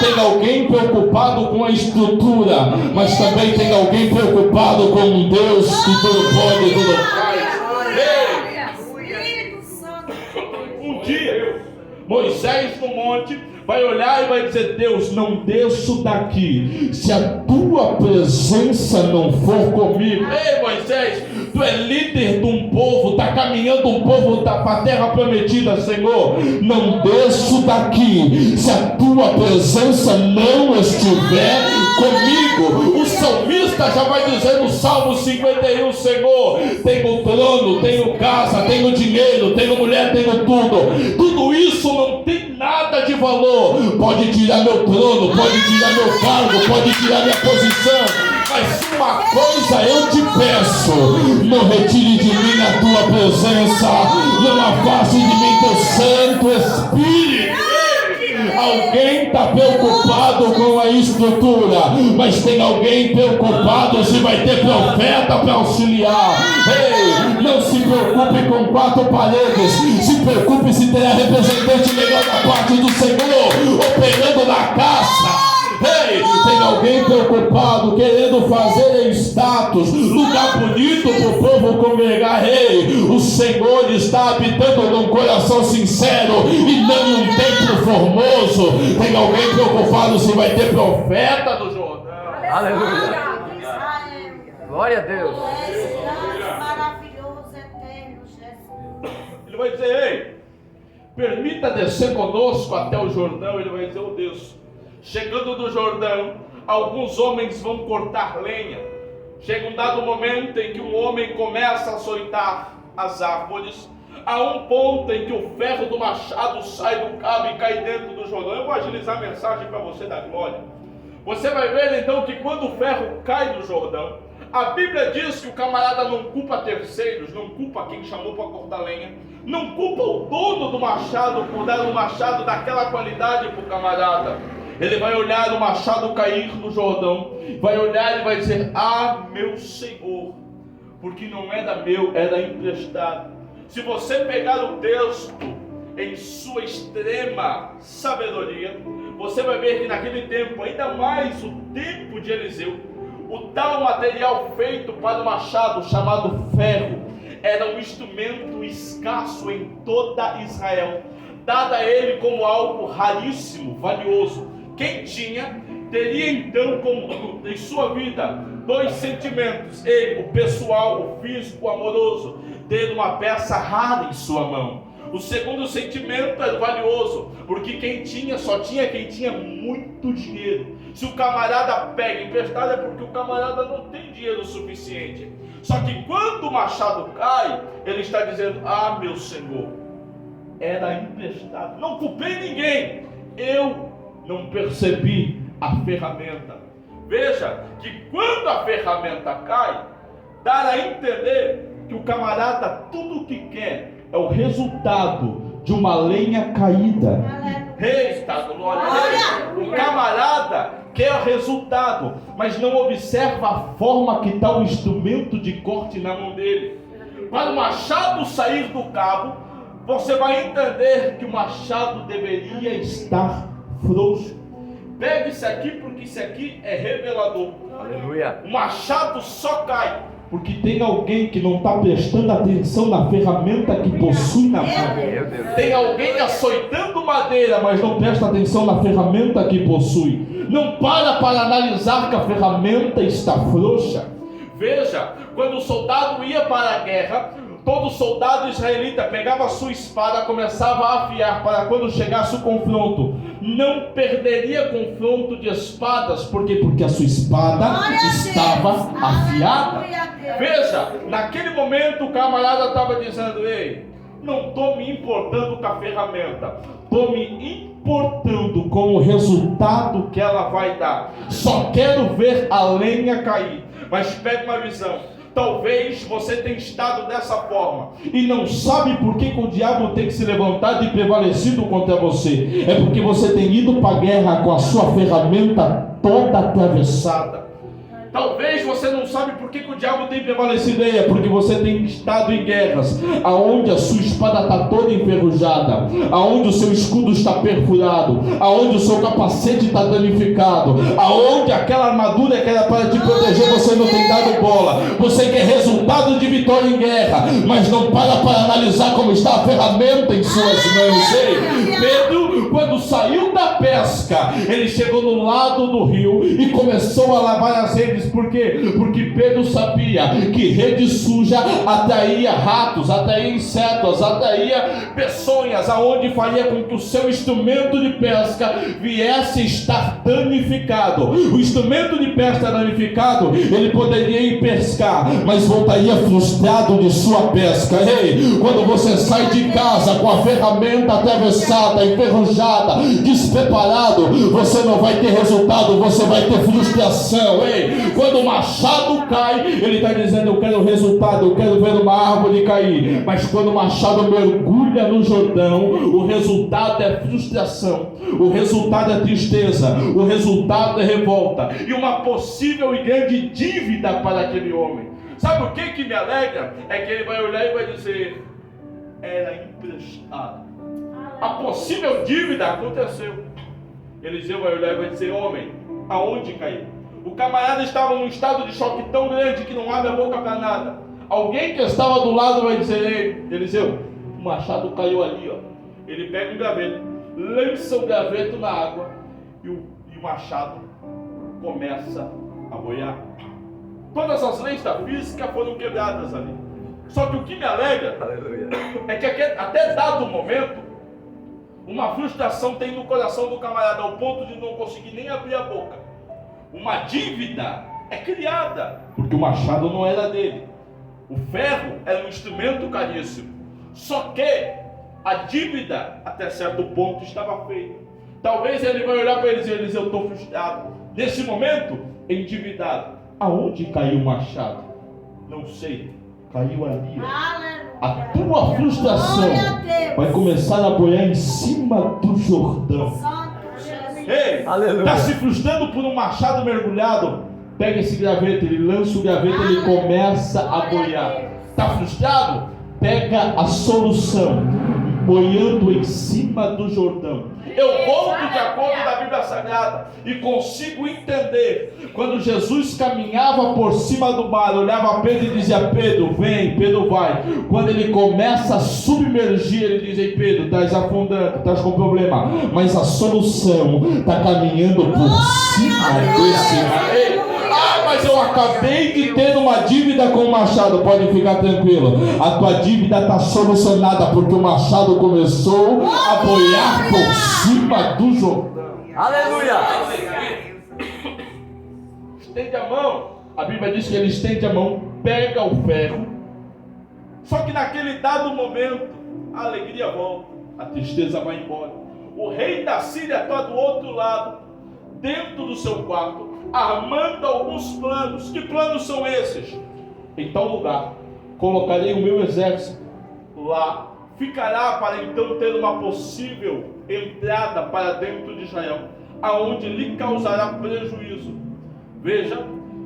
Tem alguém preocupado com a estrutura, mas também tem alguém preocupado com Deus que tudo pode e tudo faz. Um dia, Moisés no monte vai olhar e vai dizer: Deus, não desço daqui se a tua presença não for comigo. Ei, Moisés, tu é líder de um povo, está caminhando um povo para a terra prometida. Senhor, não desço daqui se a tua presença não estiver comigo. O salmista já vai dizer no Salmo 51: Senhor, tenho trono, tenho casa, tenho dinheiro, tenho mulher, tenho tudo isso não tem nada de valor. Pode tirar meu trono, pode tirar meu cargo, pode tirar minha posição, mas uma coisa eu te peço: não retire de mim a tua presença, não afaste de mim teu Santo Espírito. Alguém está preocupado com a estrutura, mas tem alguém preocupado se vai ter profeta para auxiliar. Ei, não se preocupe com 4 paredes, se preocupe se terá representante legal da parte do Senhor operando na casa. Ei, tem alguém preocupado, querendo fazer status, lugar bonito para o povo congregar. Ei, o Senhor está habitando num coração sincero e não num templo formoso. Tem alguém preocupado se vai ter profeta no Jordão. Aleluia. Glória a Deus. Maravilhoso, eterno Jesus. Ele vai dizer: ei, permita descer conosco até o Jordão. Ele vai dizer: oh Deus, chegando do Jordão, alguns homens vão cortar lenha. Chega um dado momento em que um homem começa a açoitar as árvores, a um ponto em que o ferro do machado sai do cabo e cai dentro do Jordão. Eu vou agilizar a mensagem para você da glória. Você vai ver então que quando o ferro cai no Jordão, a Bíblia diz que o camarada não culpa terceiros, não culpa quem chamou para cortar lenha, não culpa o dono do machado por dar um machado daquela qualidade para o camarada. Ele vai olhar o machado cair no Jordão, vai olhar e vai dizer: ah, meu Senhor, porque não era meu, era emprestado. Se você pegar o texto em sua extrema sabedoria, você vai ver que naquele tempo, ainda mais o tempo de Eliseu, o tal material feito para o machado, chamado ferro, era um instrumento escasso em toda Israel, dado a ele como algo raríssimo, valioso. Quem tinha, teria então como em sua vida 2 sentimentos: ele, o pessoal, o físico, o amoroso, tendo uma peça rara em sua mão. O segundo sentimento é valioso, porque quem tinha, só tinha quem tinha muito dinheiro. Se o camarada pega emprestado é porque o camarada não tem dinheiro suficiente. Só que quando o machado cai, ele está dizendo: ah, meu Senhor, era emprestado, não culpei ninguém, eu não percebi a ferramenta. Veja que quando a ferramenta cai, dá a entender que o camarada tudo o que quer é o resultado de uma lenha caída. Eita, glória a Deus. O camarada quer o resultado, mas não observa a forma que está o instrumento de corte na mão dele. Quando o machado sair do cabo, você vai entender que o machado deveria estar frouxo. Pega isso aqui, porque isso aqui é revelador. Aleluia. O machado só cai porque tem alguém que não está prestando atenção na ferramenta que possui na mão. Meu Deus. Tem alguém açoitando madeira, mas não presta atenção na ferramenta que possui. Não para analisar que a ferramenta está frouxa. Veja, quando o soldado ia para a guerra, todo soldado israelita pegava a sua espada, começava a afiar para quando chegasse o confronto. Não perderia confronto de espadas. Por quê? Porque a sua espada estava afiada. Veja, naquele momento o camarada estava dizendo: ei, não estou me importando com a ferramenta, estou me importando com o resultado que ela vai dar. Só quero ver a lenha cair. Mas pega uma visão. Talvez você tenha estado dessa forma e não sabe por que o diabo tem que se levantar e prevalecido contra você. É porque você tem ido para a guerra com a sua ferramenta toda atravessada. Talvez você não sabe por que o diabo tem prevalecido aí. É porque você tem estado em guerras aonde a sua espada está toda enferrujada, aonde o seu escudo está perfurado, aonde o seu capacete está danificado, aonde aquela armadura que era para te proteger você não tem dado bola. Você quer resultado de vitória em guerra, mas não para analisar como está a ferramenta em suas mãos. Ei, Pedro, quando saiu da pesca, ele chegou no lado do rio e começou a lavar as redes. Por quê? Porque Pedro sabia que rede suja atraía ratos, atraía insetos, atraía peçonhas, aonde faria com que o seu instrumento de pesca viesse estar danificado. O instrumento de pesca danificado, ele poderia ir pescar, mas voltaria frustrado de sua pesca. Ei, quando você sai de casa com a ferramenta atravessada, enferrujada, despreparado, você não vai ter resultado, você vai ter frustração. Ei, quando o machado cai, ele está dizendo: eu quero resultado, eu quero ver uma árvore cair. Mas quando o machado mergulha no Jordão, o resultado é frustração, o resultado é tristeza, o resultado é revolta e uma possível e grande dívida para aquele homem. Sabe o que me alegra? É que ele vai olhar e vai dizer: era emprestado. A possível dívida aconteceu. Eliseu vai olhar e vai dizer: homem, aonde caiu? O camarada estava num estado de choque tão grande que não abre a boca para nada. Alguém que estava do lado vai dizer: ei, Eliseu, o machado caiu ali, ó. Ele pega um graveto, lança o graveto na água e o machado começa a boiar. Todas as leis da física foram quebradas ali. Só que o que me alegra é que até dado momento, uma frustração tem no coração do camarada ao ponto de não conseguir nem abrir a boca. Uma dívida é criada, porque o machado não era dele. O ferro era um instrumento caríssimo. Só que a dívida, até certo ponto, estava feita. Talvez ele vai olhar para ele e dizer: Eliseu, eu estou frustrado. Nesse momento, endividado. Aonde caiu o machado? Não sei. Caiu ali. A tua frustração vai começar a boiar em cima do Jordão. Ei, está se frustrando por um machado mergulhado? Pega esse graveto, ele lança o graveto, ele começa a boiar. Está frustrado? Pega a solução, boiando em cima do Jordão. Eu volto de acordo da Bíblia Sagrada e consigo entender quando Jesus caminhava por cima do mar, olhava Pedro e dizia: Pedro, vem, Pedro vai. Quando ele começa a submergir, ele diz: ei, Pedro, estás afundando, estás com problema, mas a solução está caminhando por cima desse mar. Ei, mas eu acabei de ter uma dívida com o machado. Pode ficar tranquilo, a tua dívida está solucionada, porque o machado começou a boiar por cima do Jordão. Aleluia! Estende a mão. A Bíblia diz que ele estende a mão, pega o ferro. Só que naquele dado momento, a alegria volta, a tristeza vai embora. O rei da Síria está do outro lado, dentro do seu quarto, armando alguns planos. Que planos são esses? Em tal lugar colocarei o meu exército, lá ficará para então ter uma possível entrada para dentro de Israel, aonde lhe causará prejuízo. Veja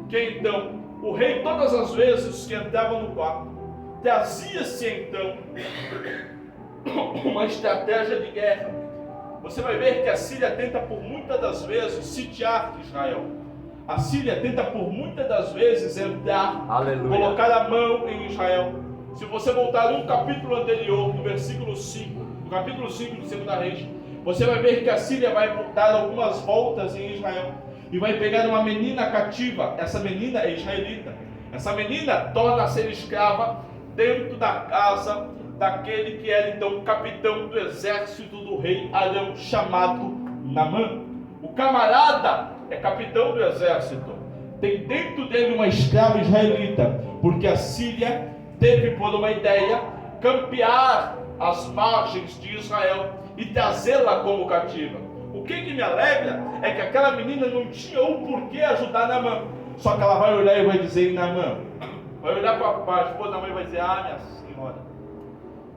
que então o rei, todas as vezes que entrava no quarto, trazia-se então uma estratégia de guerra. Você vai ver que a Síria tenta por muitas das vezes sitiar Israel. A Síria tenta por muitas das vezes entrar, Aleluia. colocar a mão em Israel. Se você voltar um capítulo anterior, no versículo 5, no capítulo 5 de 2 Reis, você vai ver que a Síria vai dar algumas voltas em Israel e vai pegar uma menina cativa. Essa menina é israelita. Essa menina torna a ser escrava dentro da casa daquele que era então capitão do exército do rei Arão, chamado Naamã. O camarada é capitão do exército, tem dentro dele uma escrava israelita, porque a Síria teve por uma ideia campear as margens de Israel e trazê-la como cativa. O que me alegra é que aquela menina não tinha o porquê ajudar Naamã, só que ela vai olhar e vai dizer: Naamã, vai olhar para a esposa da mãe e vai dizer: ah, minha senhora,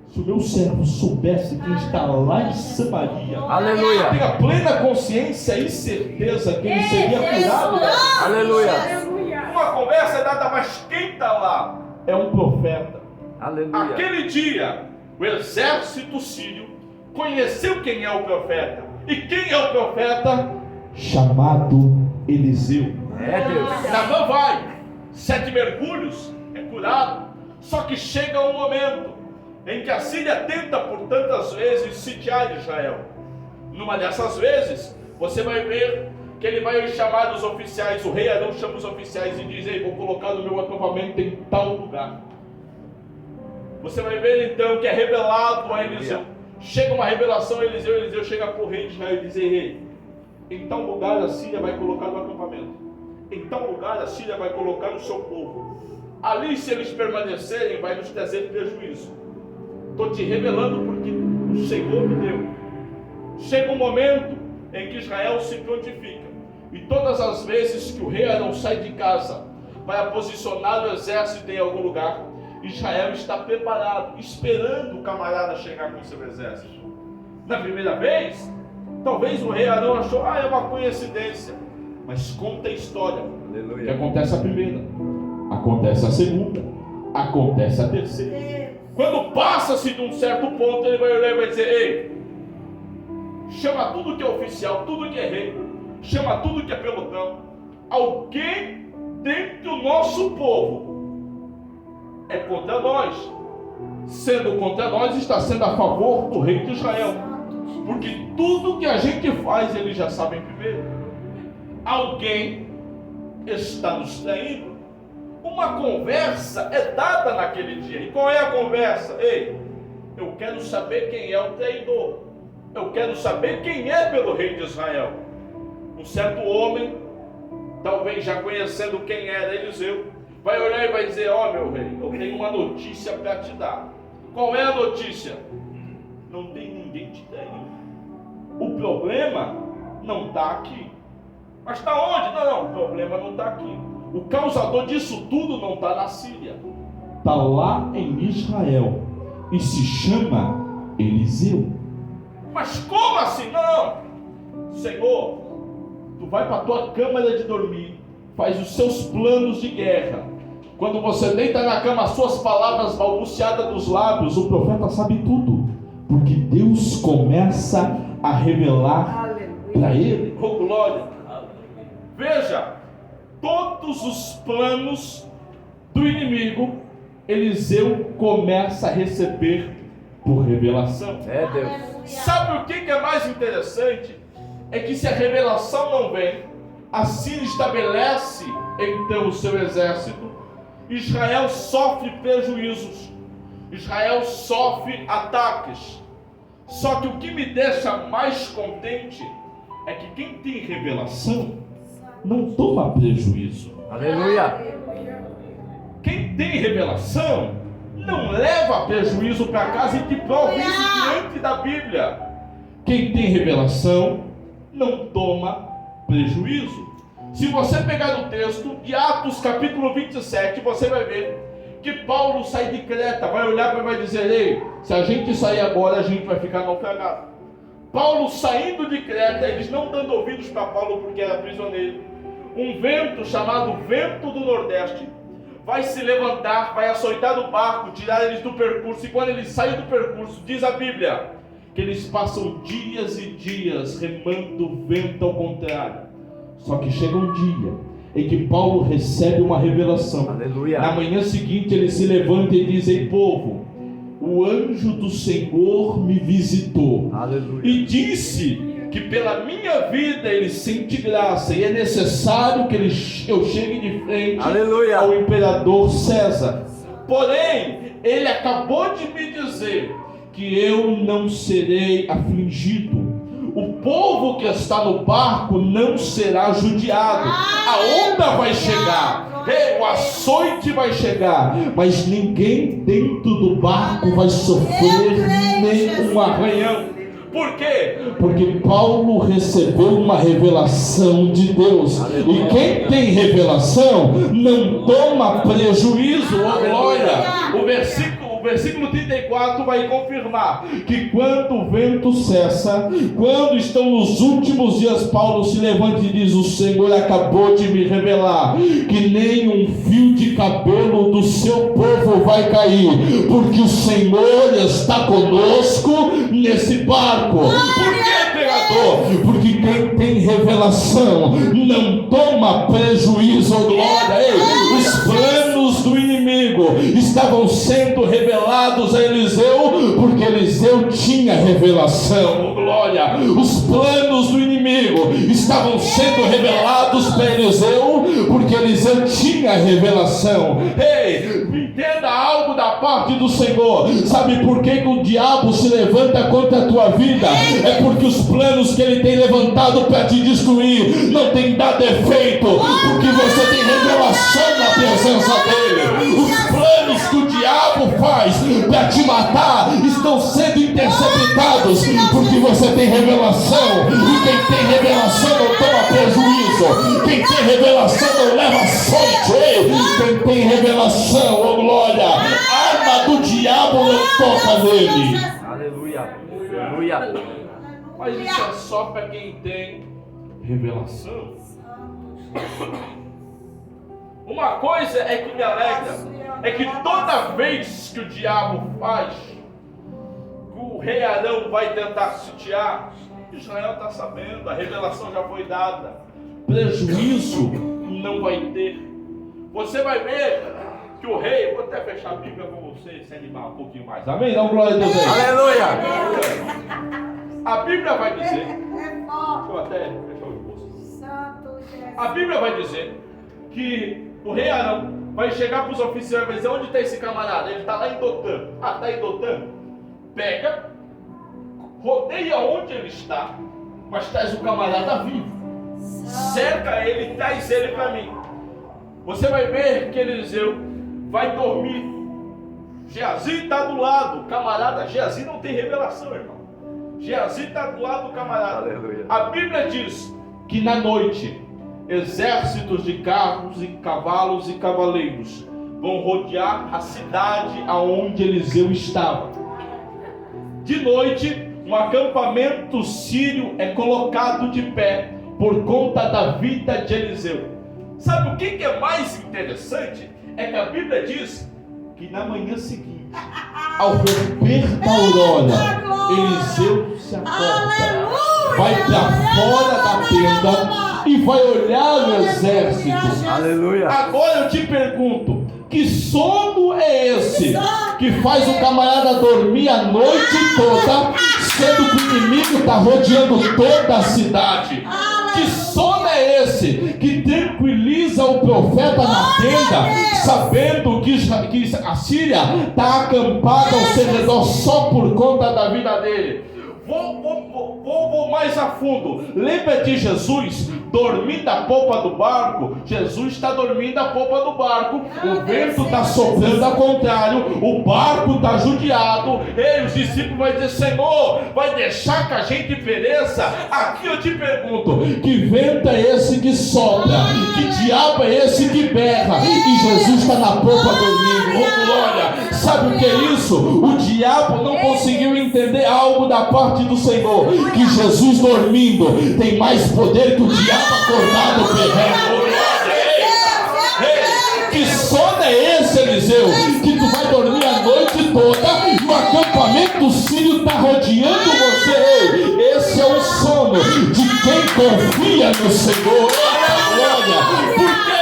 se o meu servo soubesse quem está lá em Samaria, Aleluia. tenha plena consciência e certeza que ele seria curado. Aleluia. Uma conversa é dada, mas quem está lá é um profeta. Aleluia. Aquele dia, o exército sírio conheceu quem é o profeta. E quem é o profeta? Chamado Eliseu. É, Deus. Naamã vai, 7 mergulhos, é curado. Só que chega um momento em que a Síria tenta por tantas vezes sitiar Israel. Numa dessas vezes, você vai ver que ele vai chamar os oficiais. O rei Arão chama os oficiais e diz: ei, vou colocar o meu acampamento em tal lugar. Você vai ver então que é revelado a Eliseu. Chega uma revelação a Eliseu. Eliseu chega para o rei de Israel e diz: ei, rei, em tal lugar a Síria vai colocar o acampamento. Em tal lugar a Síria vai colocar o seu povo. Ali, se eles permanecerem, vai nos trazer prejuízo. Estou te revelando porque o Senhor me deu. Chega um momento em que Israel se prontifica. E todas as vezes que o rei Arão sai de casa para posicionar o exército em algum lugar, Israel está preparado, esperando o camarada chegar com seu exército. Na primeira vez, talvez o rei Arão achou: é uma coincidência. Mas conta a história. Aleluia. Que acontece a primeira, acontece a segunda, acontece a terceira. Quando passa-se de um certo ponto, ele vai olhar e vai dizer: ei, chama tudo que é oficial, tudo que é rei, chama tudo que é pelotão. Alguém dentro do nosso povo é contra nós. Sendo contra nós, está sendo a favor do rei de Israel. Porque tudo que a gente faz, eles já sabem primeiro. Alguém está nos traindo. Uma conversa é dada naquele dia. E qual é a conversa? Ei, eu quero saber quem é o traidor. Eu quero saber quem é pelo rei de Israel. Um certo homem, talvez já conhecendo quem era Eliseu, vai olhar e vai dizer: ó, meu rei, eu tenho uma notícia para te dar. Qual é a notícia? Não tem ninguém te traindo. O problema não está aqui. Mas está onde? Não, o problema não está aqui. O causador disso tudo não está na Síria, está lá em Israel e se chama Eliseu. Mas como assim? Não, Senhor, tu vai para a tua câmara de dormir, faz os seus planos de guerra. Quando você deita na cama, as suas palavras balbuciadas dos lábios, o profeta sabe tudo, porque Deus começa a revelar para ele. Oh, glória! Veja, todos os planos do inimigo, Eliseu começa a receber por revelação. É, Deus. Sabe o que é mais interessante? É que se a revelação não vem, a Síria estabelece então o seu exército, Israel sofre prejuízos, Israel sofre ataques. Só que o que me deixa mais contente é que quem tem revelação não toma prejuízo. Aleluia. Quem tem revelação não leva prejuízo para casa, e te prova isso diante da Bíblia. Quem tem revelação não toma prejuízo. Se você pegar o texto de Atos capítulo 27, você vai ver que Paulo sai de Creta, vai olhar e vai dizer: ei, se a gente sair agora, a gente vai ficar naufragado. Paulo saindo de Creta, eles não dando ouvidos para Paulo porque era prisioneiro, um vento chamado vento do Nordeste vai se levantar, vai açoitar do barco, tirar eles do percurso, e quando eles saem do percurso, diz a Bíblia, que eles passam dias e dias remando o vento ao contrário. Só que chega um dia em que Paulo recebe uma revelação. Aleluia. Na manhã seguinte ele se levanta e diz: ei povo, o anjo do Senhor me visitou. Aleluia. E disse que pela minha vida ele sente graça e é necessário que eu chegue de frente Aleluia. ao imperador César. Porém, ele acabou de me dizer que eu não serei afligido. O povo que está no barco não será judiado. A onda vai chegar, o açoite vai chegar, mas ninguém dentro do barco vai sofrer nenhum arranhão. Por quê? Porque Paulo recebeu uma revelação de Deus. Aleluia. E quem tem revelação não toma prejuízo. Oh, glória! O versículo 34 vai confirmar que quando o vento cessa, quando estão nos últimos dias, Paulo se levanta e diz: o Senhor acabou de me revelar que nem um fio de cabelo do seu povo vai cair, porque o Senhor está conosco nesse barco. Por que, pregador? Porque quem tem revelação não toma prejuízo. Glória! Ei, os planos do inimigo estavam sendo revelados a Eliseu, porque Eliseu tinha revelação. Glória! Os planos do inimigo estavam sendo revelados para Eliseu, porque Eliseu tinha revelação. Ei, entenda algo da parte do Senhor. Sabe por que o diabo se levanta contra a tua vida? É porque os planos que ele tem levantado para te destruir não tem dado efeito, porque você tem revelação na presença dele. Os planos que o diabo faz para te matar estão sendo interceptados, porque você tem revelação. E quem tem revelação não toma prejuízo. Quem tem revelação não leva sorte. Ei, quem tem revelação, oh glória, a arma do diabo não toca nele. Aleluia. Aleluia. Mas isso é só para quem tem revelação. Uma coisa é que me alegra, é que toda vez que o diabo faz, que o rei Arão vai tentar sitiar, Israel está sabendo, a revelação já foi dada, prejuízo não vai ter. Você vai ver que o rei, vou até fechar a Bíblia com você, se animar um pouquinho mais, amém? Dá glória a Deus aí. Aleluia. A Bíblia vai dizer, deixa eu até fechar o bolso. A Bíblia vai dizer que o rei Arão vai chegar para os oficiais e vai dizer: onde está esse camarada? Ele está lá em Dotã. Ah, está em Dotã? Pega, rodeia onde ele está, mas traz o camarada vivo. Cerca ele e traz ele para mim. Você vai ver que Eliseu vai dormir. Geazi está do lado. Camarada, Geazi não tem revelação, irmão. Geazi está do lado do camarada. Aleluia. A Bíblia diz que na noite exércitos de carros e cavalos e cavaleiros vão rodear a cidade aonde Eliseu estava. De noite, um acampamento sírio é colocado de pé por conta da vida de Eliseu. Sabe o que é mais interessante? É que a Bíblia diz que na manhã seguinte, ao romper da aurora, Eliseu se acorda, vai para fora da tenda e vai olhar o exército. Aleluia. Agora eu te pergunto, que sono é esse que faz o camarada dormir a noite toda, sendo que o inimigo está rodeando toda a cidade? Que sono é esse que tranquiliza o profeta na tenda, sabendo que a Síria está acampada ao seu redor só por conta da vida dele? Vou mais a fundo. Lembra de Jesus dormindo a polpa do barco, Jesus está dormindo a polpa do barco, o vento está soprando ao contrário, o barco está judiado. Ei, os discípulos vão dizer: Senhor, vai deixar que a gente pereça? Aqui eu te pergunto: que vento é esse que sopra? Que diabo é esse que berra? E Jesus está na polpa dormindo. Oh, glória! Sabe o que é isso? O diabo não conseguiu entender algo da parte do Senhor, que Jesus dormindo tem mais poder que o diabo acordado berrando. Ei, que sono é esse, Eliseu? Que tu vai dormir a noite toda e o acampamento sírio está rodeando você. Ei, esse é o sono de quem confia no Senhor. Glória! Por que?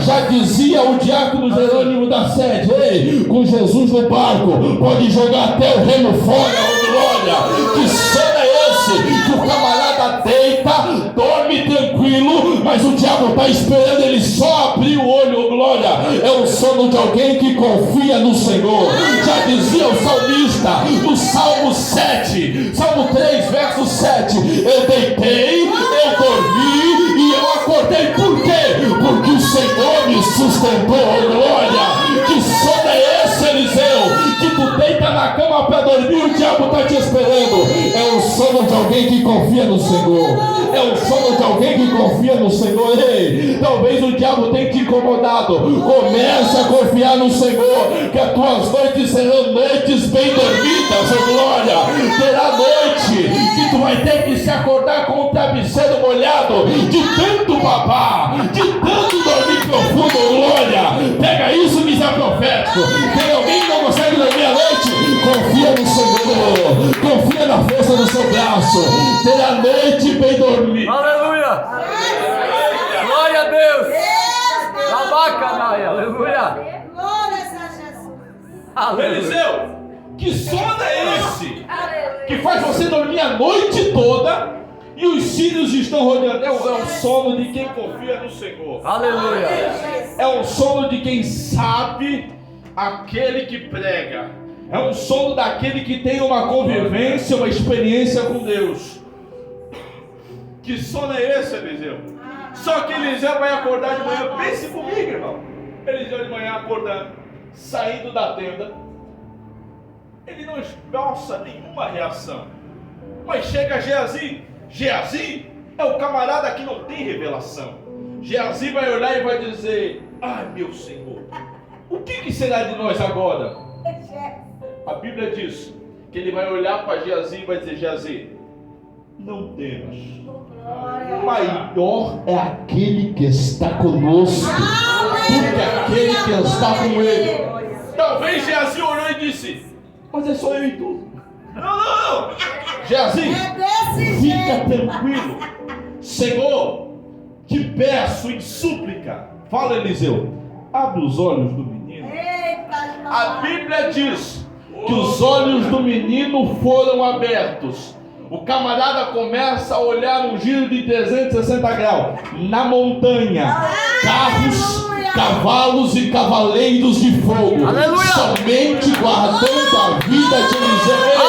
Já dizia o diácono Jerônimo da Sede: ei, com Jesus no barco, pode jogar até o remo fora, oh glória! Que sono é esse? Que o camarada deita, dorme tranquilo, mas o diabo está esperando ele só abrir o olho, oh glória! É o sono de alguém que confia no Senhor. Já dizia o salmista no Salmo 7, Salmo 3, verso 7: eu deitei, eu dormi e eu acordei. Por quê? Porque o Senhor me sustentou, glória! Que sono é esse, Eliseu? Que tu deita na cama para dormir e o diabo está te esperando. É o sono de alguém que confia no Senhor. É o sono de alguém que confia no Senhor. Ei, talvez o diabo tenha te incomodado. Comece a confiar no Senhor, que as tuas noites serão noites bem dormidas, oh glória! Terá noite que tu vai ter que se acordar com o travesseiro molhado, de tanto babar, de tanto dormir profundo, glória! Pega isso, que isso é profético. Tem alguém que não consegue dormir à noite? Confia no Senhor, confia na força do seu braço. Terá noite bem dormida. Aleluia! Glória a Deus! Labacanaia, aleluia! Glórias a Jesus. Aleluia! Eliseu, que sono é esse? Que faz você dormir a noite toda e os sírios estão rodeando. É o sono de quem confia no Senhor. Aleluia! É um sono de quem sabe aquele que prega. É um sono daquele que tem uma convivência, uma experiência com Deus. Que sono é esse, Eliseu? Só que Eliseu vai acordar de manhã. Pense comigo, irmão. Eliseu de manhã acordando, saindo da tenda. Ele não esboça nenhuma reação. Mas chega Geazi. Geazi é o camarada que não tem revelação. Geazi vai olhar e vai dizer: ai, meu Senhor, o que será de nós agora? A Bíblia diz que ele vai olhar para Geazi e vai dizer: Geazi, não temas. Maior é aquele que está conosco do que aquele que está com ele. Talvez Geazi olhou e disse: mas é só eu e tu. Não. Geazi, fica tranquilo. Senhor, te peço em súplica. Fala, Eliseu, abre os olhos do menino. A Bíblia diz que os olhos do menino foram abertos. O camarada começa a olhar um giro de 360 graus. Na montanha, carros, cavalos e cavaleiros de fogo. Aleluia! Somente guardando a vida de Eliseu.